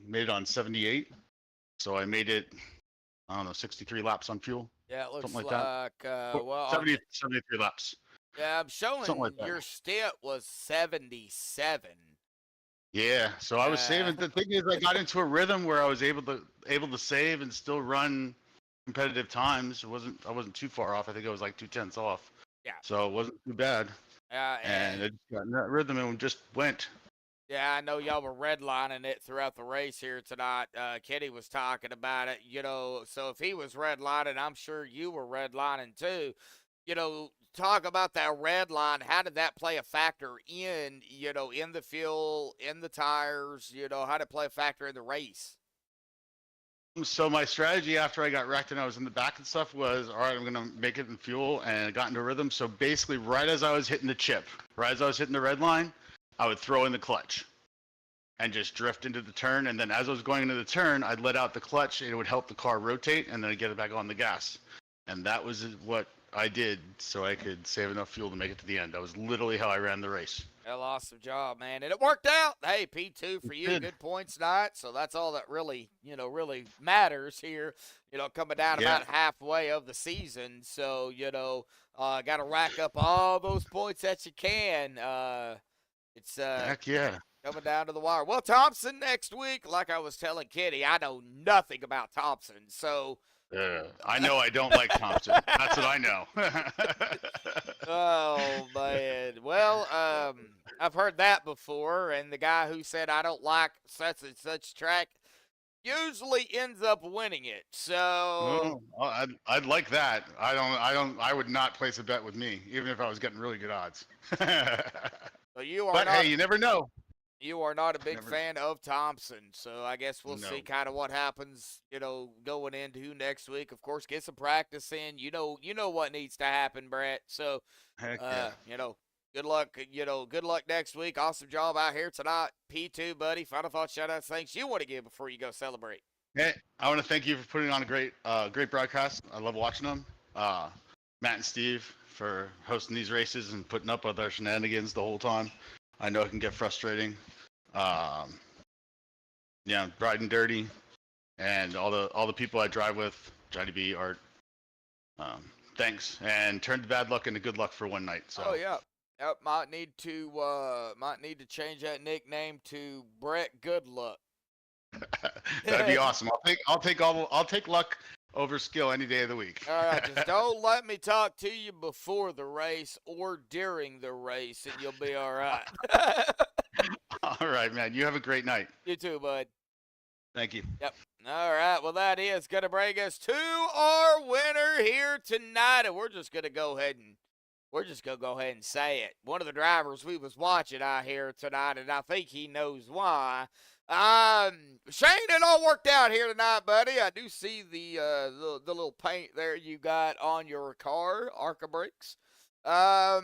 made it on 78. So I made it, I don't know, 63 laps on fuel.
Yeah, it looks
like
that.
Well, 73 laps.
Yeah, I'm showing
like
your stint was 77.
Yeah, so I was saving. The thing is, I got into a rhythm where I was able to save and still run competitive times. I wasn't too far off. I think I was like 2/10 off.
Yeah.
So it wasn't too bad. and it got in that rhythm and just went.
Yeah, I know y'all were redlining it throughout the race here tonight. Kenny was talking about it, so if he was redlining, I'm sure you were redlining too. Talk about that red line. How did that play a factor in, in the fuel, in the tires, how did it play a factor in the race?
So my strategy after I got wrecked and I was in the back and stuff was, all right, I'm gonna make it in fuel, and I got into rhythm. So basically, right as I was hitting the chip, right as I was hitting the red line, I would throw in the clutch and just drift into the turn. And then as I was going into the turn, I'd let out the clutch. It would help the car rotate, and then I'd get it back on the gas. And that was what I did so I could save enough fuel to make it to the end. That was literally how I ran the race.
Well, awesome job, man. And it worked out. Hey, P2 for
It
you.
did.
Good points tonight. So that's all that really, really matters here, coming down
Yeah.
about halfway of the season. So, got to rack up all those points that you can. It's
Heck yeah.
coming down to the wire. Well, Thompson next week, like I was telling Kitty, I know nothing about Thompson. So,
I know I don't like Thompson. That's what I know.
oh man. Well, I've heard that before, and the guy who said I don't like such and such track usually ends up winning it. So
Oh, I'd like that. I would not place a bet with me, even if I was getting really good odds.
so you are
But
not
hey, you never know.
you are not a big
Never-
fan of Thompson. So I guess we'll see
No.
kind of what happens, going into next week. Of course, get some practice in. You know what needs to happen, Brett. So
Heck yeah.
good luck, good luck next week. Awesome job out here tonight. P2, buddy. Final thoughts, shout-outs, thanks you want to give before you go celebrate.
Hey, I want to thank you for putting on a great broadcast. I love watching them. Matt and Steve for hosting these races and putting up with our shenanigans the whole time. I know it can get frustrating. Bright and dirty, and all the people I drive with, Johnny B, Art. Thanks, and turned bad luck into good luck for one night. So.
Oh yeah. Yep, might need to change that nickname to Brett Goodluck.
That'd be awesome. I'll take luck over skill any day of the week.
All right, just don't let me talk to you before the race or during the race, and you'll be all right.
All right, man. You have a great night.
You too, bud.
Thank you.
Yep. All right. Well, that is going to bring us to our winner here tonight, and we're just going to go ahead and say it. One of the drivers we was watching out here tonight, and I think he knows why. Shane, it all worked out here tonight, buddy. I do see the little paint there you got on your car, Arca brakes. But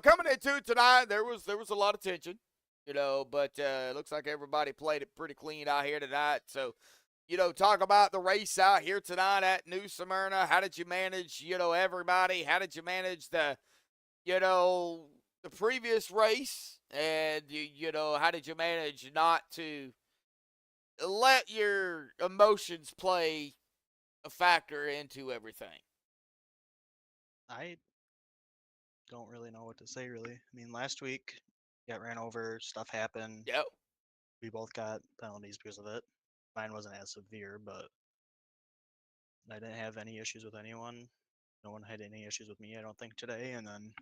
coming into tonight, there was a lot of tension. But it looks like everybody played it pretty clean out here tonight. So, talk about the race out here tonight at New Smyrna. How did you manage, everybody? How did you manage the previous race? And, how did you manage not to let your emotions play a factor into everything?
I don't really know what to say, really. I mean, last week, got ran over, stuff happened.
Yep.
We both got penalties because of it. Mine wasn't as severe, but I didn't have any issues with anyone. No one had any issues with me, I don't think, today. And then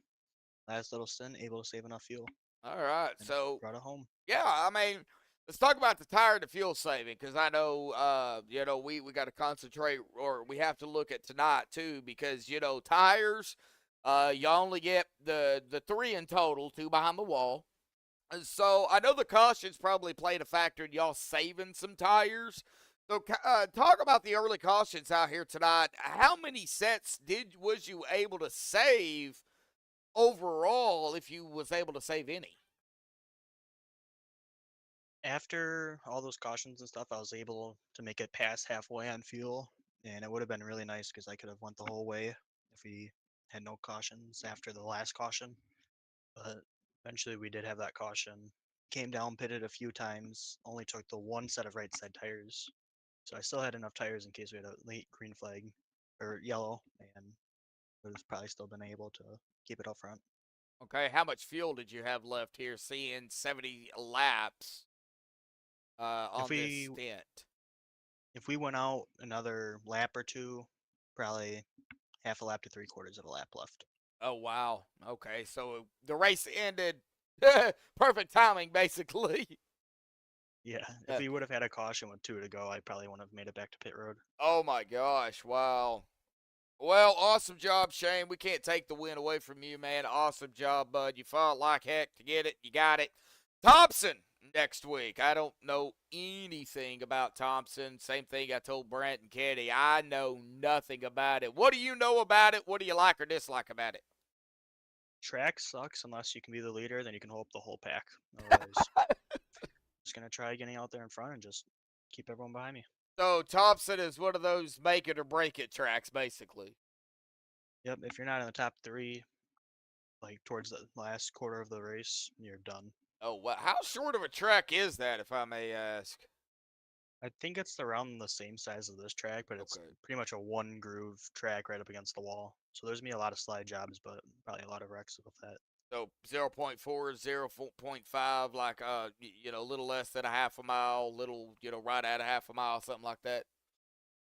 last little stint, able to save enough fuel.
All right.
And
So,
brought it home.
yeah, I mean, let's talk about the tire and the fuel saving, because I know, we got to concentrate, or we have to look at tonight too, because tires, you only get the 3 in total, 2 behind the wall. And so I know the cautions probably played a factor in y'all saving some tires. So talk about the early cautions out here tonight. How many sets was you able to save overall, if you was able to save any?
After all those cautions and stuff, I was able to make it past halfway on fuel. And it would have been really nice because I could have went the whole way if we had no cautions after the last caution. But eventually we did have that caution. Came down, pitted a few times, only took the 1 set of right side tires. So I still had enough tires in case we had a late green flag or yellow, and would have probably still been able to keep it up front.
Okay, how much fuel did you have left here, seeing 70 laps on this stint?
If we went out another lap or two, probably half a lap to 3/4 of a lap left.
Oh, wow. Okay, so the race ended perfect timing, basically.
Yeah, if we would have had a caution with 2 to go, I probably wouldn't have made it back to pit road.
Oh, my gosh. Wow. Well, awesome job, Shane. We can't take the win away from you, man. Awesome job, bud. You fought like heck to get it. You got it. Thompson next week. I don't know anything about Thompson. Same thing I told Brent and Katie. I know nothing about it. What do you know about it? What do you like or dislike about it?
Track sucks unless you can be the leader, then you can hold up the whole pack. Otherwise, just gonna try getting out there in front and just keep everyone behind me.
So Thompson is one of those make it or break it tracks, basically.
Yep, if you're not in the top 3, like towards the last quarter of the race, you're done.
Oh, wow. How short of a track is that, if I may ask?
I think it's around the same size as this track, but it's
Okay.
pretty much a 1 groove track right up against the wall. So there's gonna be a lot of slide jobs, but probably a lot of wrecks with that.
So 0.4, 0.5, like a little less than a half a mile, little, right at a half a mile, something like that.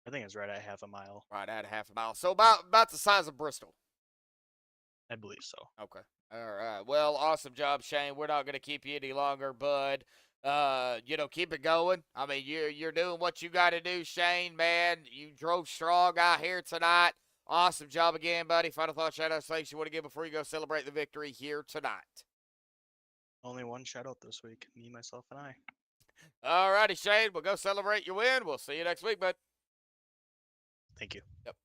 I think it's right at half a mile.
Right at a half a mile. So about the size of Bristol.
I believe so.
Okay. All right. Well, awesome job, Shane. We're not going to keep you any longer, bud. Keep it going. I mean, you're doing what you got to do, Shane, man. You drove strong out here tonight. Awesome job again, buddy. Final thoughts, shout-outs, thanks you want to give before you go celebrate the victory here tonight.
Only one shout out this week. Me, myself, and I.
All righty, Shane. We'll go celebrate your win. We'll see you next week, bud.
Thank you.
Yep.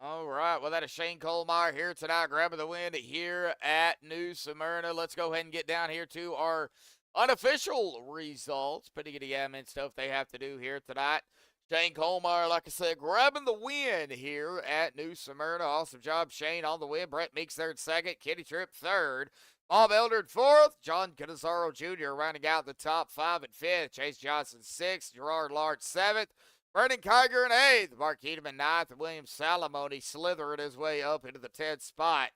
All right. Well, that is Shane Colmeyer here tonight, grabbing the win here at New Smyrna. Let's go ahead and get down here to our unofficial results. Putting the admin stuff they have to do here tonight. Shane Colmeyer, like I said, grabbing the win here at New Smyrna. Awesome job, Shane, on the win. Brett Meeks third, second. Kitty Tripp third. Bob Eldred fourth. John Canizaro Jr. rounding out the top 5 and 5th. Chase Johnson 6th. Gerard Large 7th. Brendan Kiger in 8th. Mark Keedeman 9th. And William Salamone slithering his way up into the 10th spot.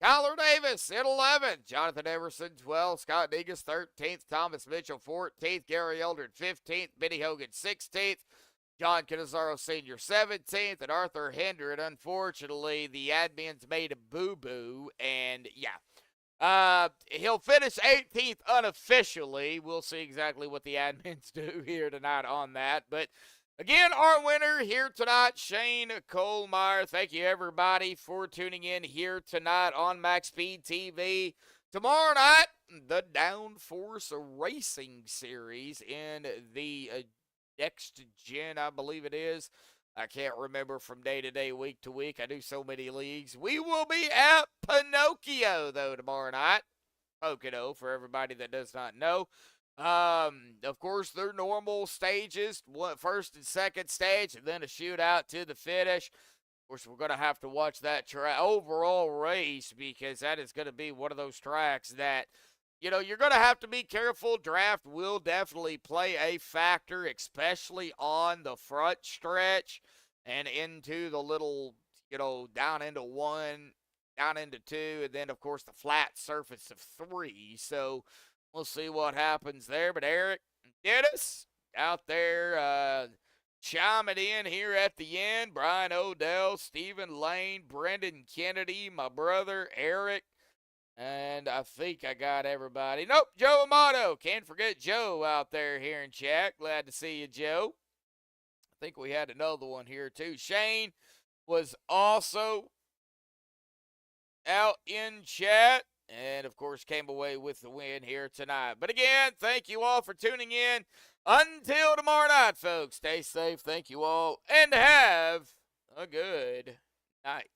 Kyler Davis in 11th. Jonathan Everson 12th. Scott Negus 13th. Thomas Mitchell 14th. Gary Eldred 15th. Benny Hogan 16th. John Canizaro Sr. 17th, and Arthur Hendren. Unfortunately, the admins made a boo-boo, and he'll finish 18th unofficially. We'll see exactly what the admins do here tonight on that. But, again, our winner here tonight, Shane Colmeyer. Thank you, everybody, for tuning in here tonight on MaxspeedTV TV. Tomorrow night, the Downforce Racing Series in the Next Gen, I believe it is. I can't remember from day to day, week to week. I do so many leagues. We will be at Pinocchio, though, tomorrow night. Pocono, for everybody that does not know. Of course, their normal stages, first and second stage, and then a shootout to the finish. Of course, we're going to have to watch that overall race because that is going to be one of those tracks that you're going to have to be careful. Draft will definitely play a factor, especially on the front stretch and into the little, down into 1, down into 2, and then, of course, the flat surface of 3. So we'll see what happens there. But Eric and Dennis out there chiming in here at the end. Brian Odell, Stephen Lane, Brendan Kennedy, my brother Eric. And I think I got everybody. Nope, Joe Amato. Can't forget Joe out there here in chat. Glad to see you, Joe. I think we had another one here, too. Shane was also out in chat. And, of course, came away with the win here tonight. But, again, thank you all for tuning in. Until tomorrow night, folks. Stay safe. Thank you all. And have a good night.